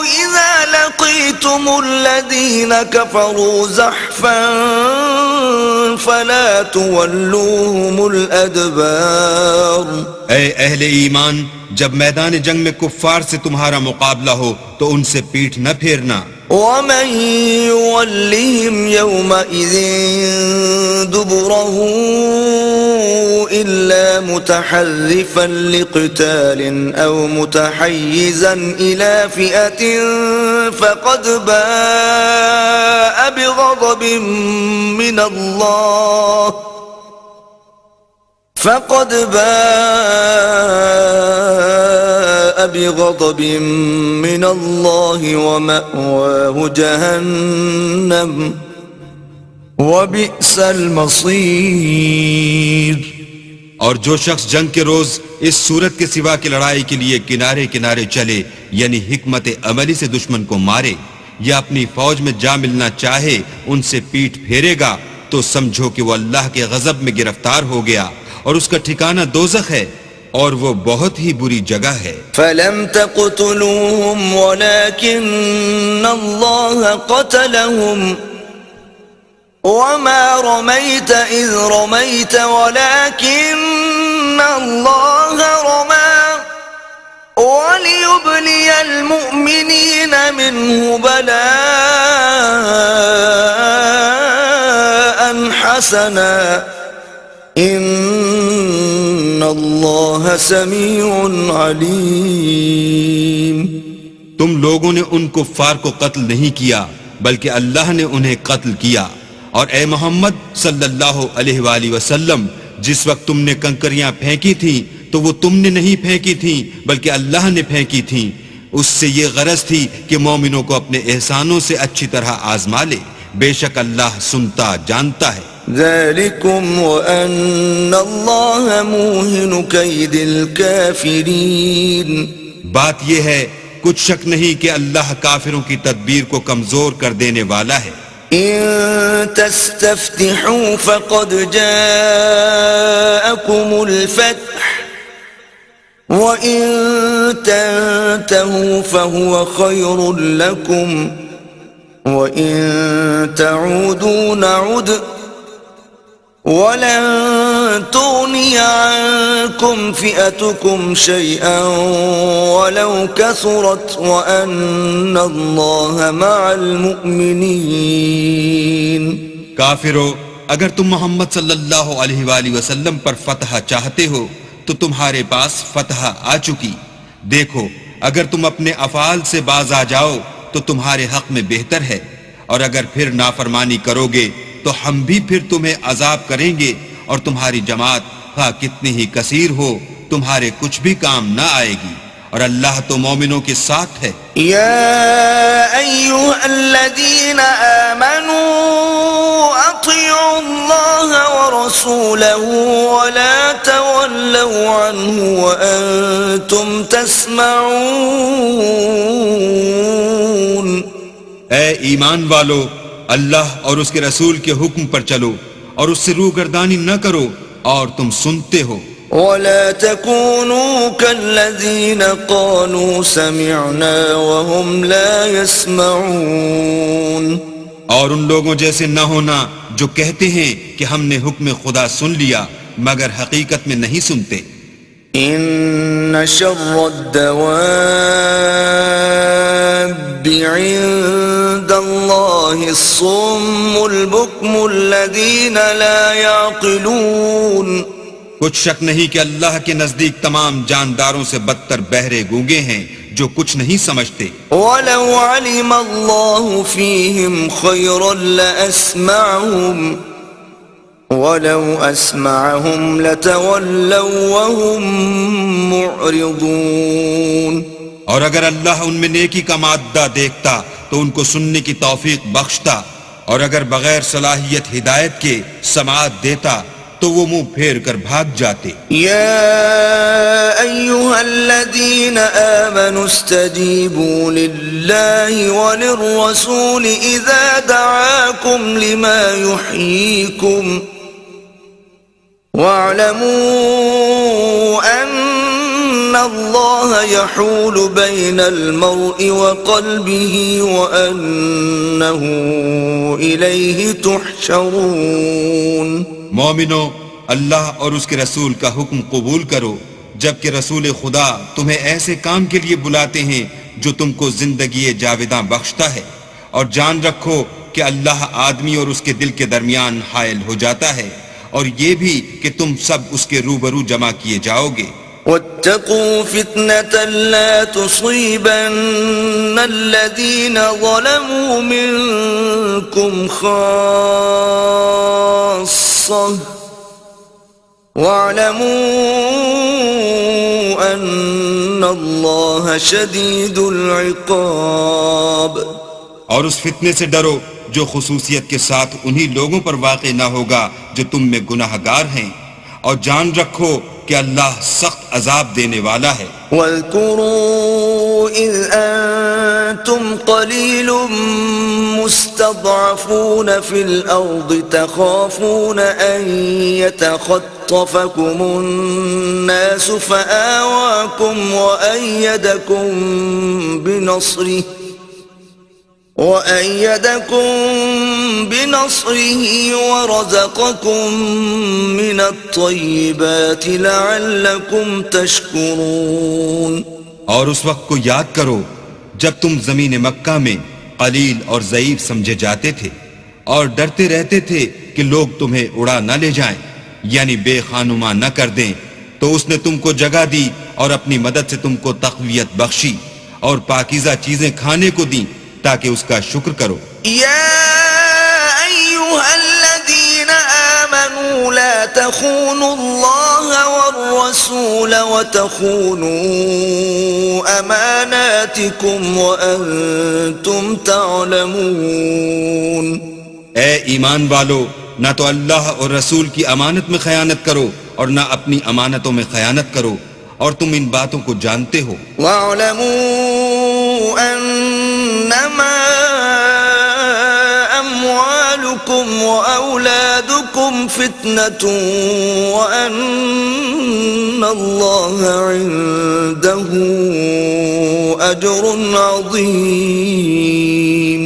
إذا لقيتم الذين كفروا زحفا فلا تولوهم الأدبار۔
اے اہل ایمان، جب میدان جنگ میں کفار سے تمہارا مقابلہ ہو تو ان سے پیٹھ نہ پھیرنا۔
ومن يولهم يومئذ دبره إلا متحرفا لقتال أو متحيزا إلى فئة فقد باء بغضب من الله ومأواه جهنم وبئس المصير۔
اور جو شخص جنگ کے روز اس صورت کے سوا کی لڑائی کے لیے کنارے کنارے چلے، یعنی حکمت عملی سے دشمن کو مارے یا اپنی فوج میں جا ملنا چاہے، ان سے پیٹھ پھیرے گا تو سمجھو کہ وہ اللہ کے غضب میں گرفتار ہو گیا، اور اس کا ٹھکانہ دوزخ ہے، اور وہ بہت ہی بری جگہ ہے۔
فلم تقتلوهم ولكن الله قتلهم وما رميت إذ رميت ولكن الله رمى وليبلي المؤمنين منه بلاء حسنا ان اللہ سمیع علیم۔
تم لوگوں نے ان کفار کو قتل نہیں کیا بلکہ اللہ نے انہیں قتل کیا، اور اے محمد صلی اللہ علیہ وآلہ وسلم، جس وقت تم نے کنکریاں پھینکی تھیں تو وہ تم نے نہیں پھینکی تھیں بلکہ اللہ نے پھینکی تھیں، اس سے یہ غرض تھی کہ مومنوں کو اپنے احسانوں سے اچھی طرح آزما لے، بے شک اللہ سنتا جانتا ہے۔
ذلكم وأن الله موهن كيد الكافرين۔
بات یہ ہے، کچھ شک نہیں کہ اللہ کافروں کی تدبیر کو کمزور کر دینے والا ہے۔
إن تستفتحوا فقد جاءكم الفتح وإن تنتهوا فهو خير لكم وإن تعودوا نعد ولن تغني عنكم فئتكم شيئا ولو كثرت وأن الله مع المؤمنين۔
کافرو، اگر تم محمد صلی اللہ علیہ وآلہ وسلم پر فتح چاہتے ہو تو تمہارے پاس فتح آ چکی، دیکھو اگر تم اپنے افعال سے باز آ جاؤ تو تمہارے حق میں بہتر ہے، اور اگر پھر نافرمانی کرو گے تو ہم بھی پھر تمہیں عذاب کریں گے، اور تمہاری جماعت خواہ کتنی ہی کثیر ہو تمہارے کچھ بھی کام نہ آئے گی، اور اللہ تو مومنوں کے ساتھ ہے۔
یا ایھا الذین آمنوا اطیعوا اللہ ورسولہ ولا تولوا عنہ وانتم تسمعون۔
اے ایمان والو، اللہ اور اس کے رسول کے حکم پر چلو اور اس سے روگردانی نہ کرو اور تم سنتے ہو۔
ولا تكونوا كالذين قالوا سمعنا وهم لا يسمعون۔
اور ان لوگوں جیسے نہ ہونا جو کہتے ہیں کہ ہم نے حکم خدا سن لیا مگر حقیقت میں نہیں سنتے.
ان شر الدواب عند الله الصم البكم الذين لا يعقلون.
کچھ شک نہیں کہ اللہ کے نزدیک تمام جانداروں سے بدتر بہرے گونگے ہیں جو کچھ نہیں سمجھتے.
ولو علم الله فيهم خيرا لأسمعهم ولو أسمعهم لتولوا وهم معرضون.
اور اگر اللہ ان میں نیکی کا مادہ دیکھتا تو ان کو سننے کی توفیق بخشتا، اور اگر بغیر صلاحیت ہدایت کے سماعت دیتا تو وہ منہ پھیر کر بھاگ جاتے.
يا أيها الذين آمنوا استجيبوا لله وللرسول إذا دعاكم لما يحييكم واعلموا أن الله يحول بين المرء وقلبه وأنه إليه تحشرون.
مومنو، اللہ اور اس کے رسول کا حکم قبول کرو جبکہ رسول خدا تمہیں ایسے کام کے لیے بلاتے ہیں جو تم کو زندگی جاوداں بخشتا ہے، اور جان رکھو کہ اللہ آدمی اور اس کے دل کے درمیان حائل ہو جاتا ہے، اور یہ بھی کہ تم سب اس کے روبرو جمع کیے جاؤ گے.
واتقوا فتنة لا تصيبن الذين ظلموا منكم خاصة واعلموا أن الله شديد العقاب.
اور اس فتنے سے ڈرو جو خصوصیت کے ساتھ انہی لوگوں پر واقع نہ ہوگا جو تم میں گناہ گار ہیں، اور جان رکھو کہ اللہ سخت عذاب دینے والا ہے.
واذكروا إذ أنتم قليل مستضعفون في الأرض تخافون أن يتخطفكم الناس فآواكم وأيدكم بنصره ورزقكم من الطيبات لعلكم تشكرون.
اور اس وقت کو یاد کرو جب تم زمین مکہ میں قلیل اور ضعیف سمجھے جاتے تھے اور ڈرتے رہتے تھے کہ لوگ تمہیں اڑا نہ لے جائیں، یعنی بے خانما نہ کر دیں، تو اس نے تم کو جگہ دی اور اپنی مدد سے تم کو تقویت بخشی اور پاکیزہ چیزیں کھانے کو دیں تاکہ اس کا شکر کرو.
يا أيها الذين آمنوا لا تخونوا الله والرسول وتخونوا أماناتكم وأنتم تعلمون.
اے ایمان والو، نہ تو اللہ اور رسول کی امانت میں خیانت کرو اور نہ اپنی امانتوں میں خیانت کرو، اور تم ان باتوں کو جانتے ہو.
واعلموا أنما أموالكم وأولادكم فتنة وأن الله عنده أجر عظيم.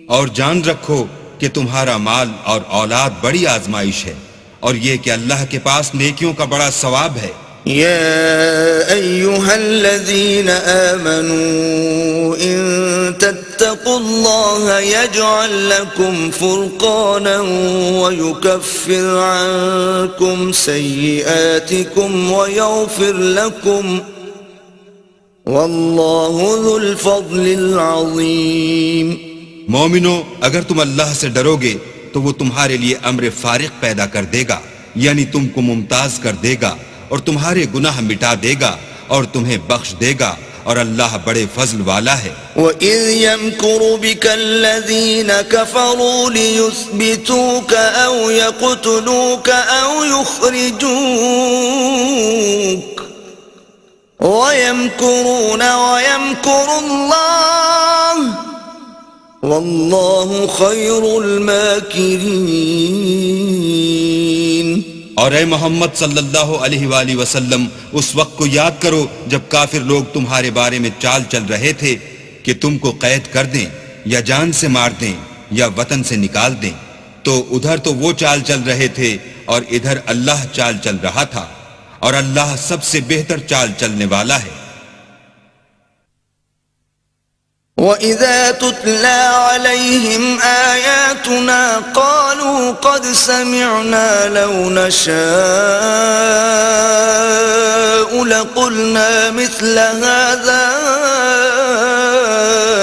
اور جان رکھو کہ تمہارا مال اور اولاد بڑی آزمائش ہے، اور یہ کہ اللہ کے پاس نیکیوں کا بڑا ثواب ہے.
يا أيها الذين آمنوا إن تتقوا الله يجعل لكم فرقانا ويكفر عنكم سيئاتكم ويغفر لكم والله ذو الفضل العظيم.
مومنو، اگر تم اللہ سے ڈرو گے تو وہ تمہارے لیے امر فارق پیدا کر دے گا، یعنی تم کو ممتاز کر دے گا اور تمہارے گناہ مٹا دے گا اور تمہیں بخش دے گا، اور اللہ بڑے فضل والا ہے.
وَإِذْ يَمْكُرُ بِكَ الَّذِينَ كَفَرُوا لِيُثْبِتُوكَ أَوْ يَقْتُلُوكَ أَوْ يُخْرِجُوكَ وَيَمْكُرُونَ وَيَمْكُرُ اللَّهُ وَاللَّهُ خَيْرُ الْمَاكِرِينَ.
اور اے محمد صلی اللہ علیہ وآلہ وسلم، اس وقت کو یاد کرو جب کافر لوگ تمہارے بارے میں چال چل رہے تھے کہ تم کو قید کر دیں یا جان سے مار دیں یا وطن سے نکال دیں. تو ادھر تو وہ چال چل رہے تھے اور ادھر اللہ چال چل رہا تھا، اور اللہ سب سے بہتر چال چلنے والا ہے۔
وَإِذَا تُتْلَى عَلَيْهِمْ آيَاتُنَا قَالُوا قَدْ سَمِعْنَا لَوْ نَشَاءُ لَقُلْنَا مِثْلَ هَذَا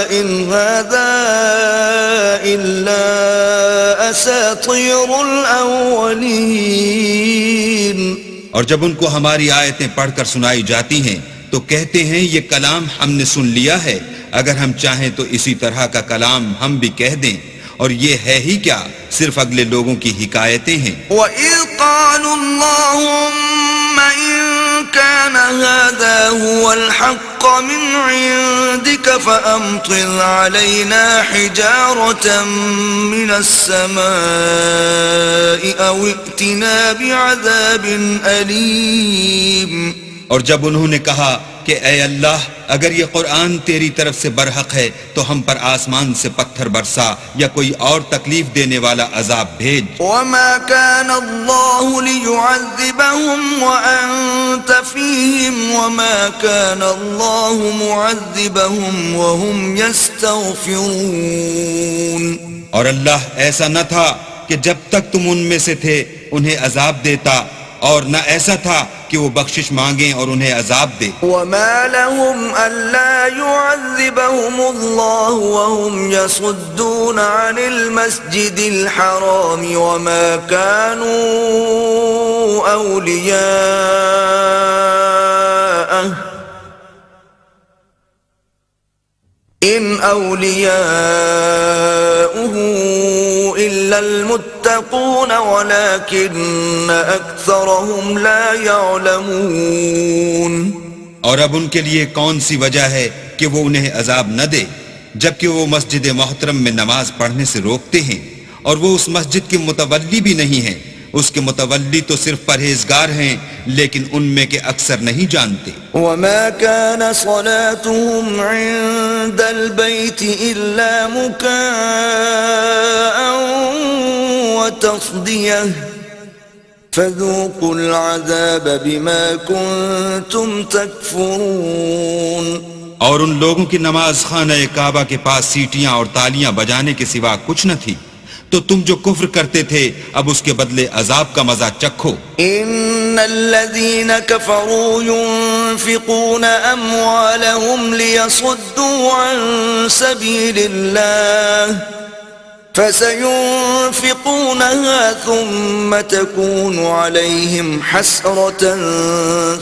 إِنْ هَذَا إِلَّا أَسَاطِيرُ الْأَوَّلِينَ۔
اور جب ان کو ہماری آیتیں پڑھ کر سنائی جاتی ہیں تو کہتے ہیں یہ کلام ہم نے سن لیا ہے، اگر ہم چاہیں تو اسی طرح کا کلام ہم بھی کہہ دیں، اور یہ ہے ہی کیا، صرف اگلے لوگوں کی حکایتیں ہیں۔
وَإِذْ قَالُوا اللَّهُمَّ إِن كَانَ هَذَا هُوَ الْحَقَّ مِنْ عِنْدِكَ فَأَمْطِرْ عَلَيْنَا حِجَارَةً مِنَ السَّمَاءِ أَوْ ائْتِنَا بِعَذَابٍ أَلِيمٍ۔
اور جب انہوں نے کہا کہ اے اللہ اگر یہ قرآن تیری طرف سے برحق ہے تو ہم پر آسمان سے پتھر برسا یا کوئی اور تکلیف دینے والا عذاب بھیج۔
وَمَا كَانَ اللَّهُ لِيُعَذِّبَهُمْ وَأَنْتَ فِيهِمْ وَمَا كَانَ اللَّهُ مُعَذِّبَهُمْ وَهُمْ يَسْتَغْفِرُونَ۔
اور اللہ ایسا نہ تھا کہ جب تک تم ان میں سے تھے انہیں عذاب دیتا، اور نہ ایسا تھا کہ وہ بخشش مانگیں اور انہیں عذاب دے۔
وَمَا لَهُمْ أَلَّا يُعَذِّبَهُمُ اللَّهُ وَهُمْ يَصُدُّونَ عَنِ الْمَسْجِدِ الْحَرَامِ وَمَا كَانُوا أَوْلِيَاءَهُ إِنْ أَوْلِيَاؤُهُ إِلَّا الْمُتَّقُونَ وَلَكِنَّ أَكْثَرَهُمْ لَا يَعْلَمُونَ۔
اور اب ان کے لیے کون سی وجہ ہے کہ وہ انہیں عذاب نہ دے، جبکہ وہ مسجد محترم میں نماز پڑھنے سے روکتے ہیں، اور وہ اس مسجد کے متولی بھی نہیں ہیں، اس کے متولی تو صرف پرہیزگار ہیں لیکن ان میں کے اکثر نہیں جانتے۔
وَمَا كَانَ صَلَاتُهُمْ عِندَ الْبَيْتِ إِلَّا مُكَاءً وَتَصْدِيَةً فَذُوقُوا الْعَذَابَ بِمَا كُنْتُمْ تَكْفُرُونَ۔
اور ان لوگوں کی نماز خانہ کعبہ کے پاس سیٹیاں اور تالیاں بجانے کے سوا کچھ نہ تھی، تو تم جو کفر کرتے تھے اب اس کے بدلے عذاب کا مزہ چکھو۔
ان الذين كفروا ينفقون اموالهم ليصدوا عن سبيل الله فسينفقونها ثم تكون عليهم حسرة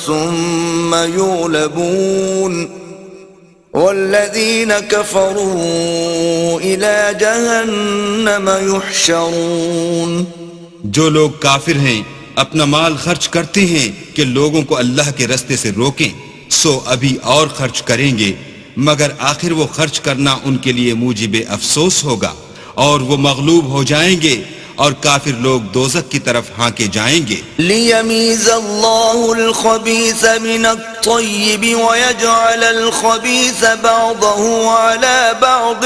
ثم يغلبون والذين كفروا إلى جهنم يحشرون۔
جو لوگ کافر ہیں اپنا مال خرچ کرتے ہیں کہ لوگوں کو اللہ کے رستے سے روکیں، سو ابھی اور خرچ کریں گے، مگر آخر وہ خرچ کرنا ان کے لیے موجب افسوس ہوگا، اور وہ مغلوب ہو جائیں گے، اور کافر لوگ دوزخ کی طرف ہانکے جائیں گے۔
لِيَمِيزَ اللَّهُ الْخَبِيثَ مِنَ الطَّيِّبِ وَيَجْعَلَ الْخَبِيثَ بَعْضَهُ عَلَى بَعْضٍ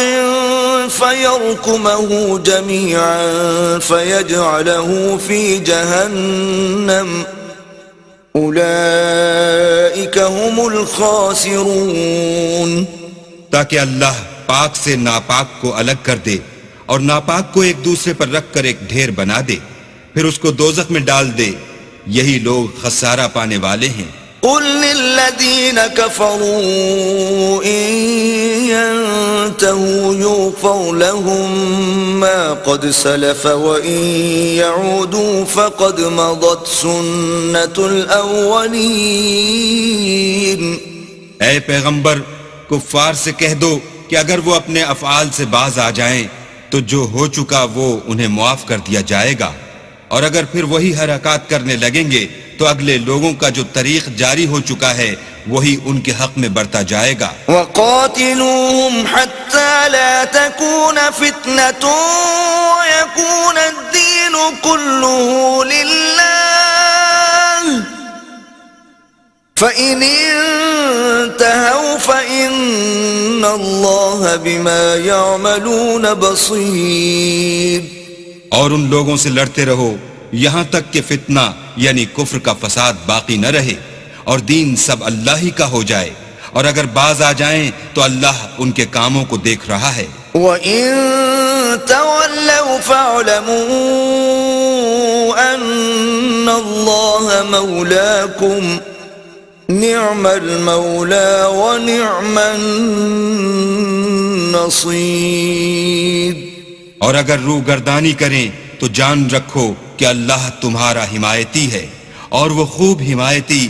فَيَرْكُمَهُ جَمِيعًا فَيَجْعَلَهُ فِي جَهَنَّمَ أُولَئِكَ هُمُ الْخَاسِرُونَ۔
تاکہ اللہ پاک سے ناپاک کو الگ کر دے اور ناپاک کو ایک دوسرے پر رکھ کر ایک ڈھیر بنا دے، پھر اس کو دوزخ میں ڈال دے، یہی لوگ خسارہ پانے والے ہیں۔
قُل لِّلَّذِينَ كَفَرُوا إِن يَنتَهُوا يُغْفَرْ لَهُم مَّا قَدْ سَلَفَ وَإِن يَعُودُوا فَقَدْ مَضَتْ سُنَّةُ الْأَوَّلِينَ۔
اے پیغمبر، کفار سے کہہ دو کہ اگر وہ اپنے افعال سے باز آ جائیں تو جو ہو چکا وہ انہیں معاف کر دیا جائے گا، اور اگر پھر وہی حرکات کرنے لگیں گے تو اگلے لوگوں کا جو طریق جاری ہو چکا ہے وہی ان کے حق میں برتا جائے گا۔
وَقَاتِلُوهُمْ حَتَّى لَا تَكُونَ فِتْنَةٌ وَيَكُونَ الدِّينُ كُلُّهُ لِلَّهِ فَإِنِ انتهوا فَإِنَّ اللَّهَ بِمَا يَعْمَلُونَ بَصِيرٌ۔
اور ان لوگوں سے لڑتے رہو یہاں تک کہ فتنہ یعنی کفر کا فساد باقی نہ رہے اور دین سب اللہ ہی کا ہو جائے، اور اگر باز آ جائیں تو اللہ ان کے کاموں کو دیکھ رہا ہے۔
وَإِن تَوَلَّوْا فَاعْلَمُوا أَنَّ اللَّهَ مَوْلَاكُمْ نِعْمَ الْمَوْلَى وَنِعْمَ النَّصِيرُ۔
اور اگر روگردانی کریں تو جان رکھو کہ اللہ تمہارا حمایتی ہے، اور وہ خوب حمایتی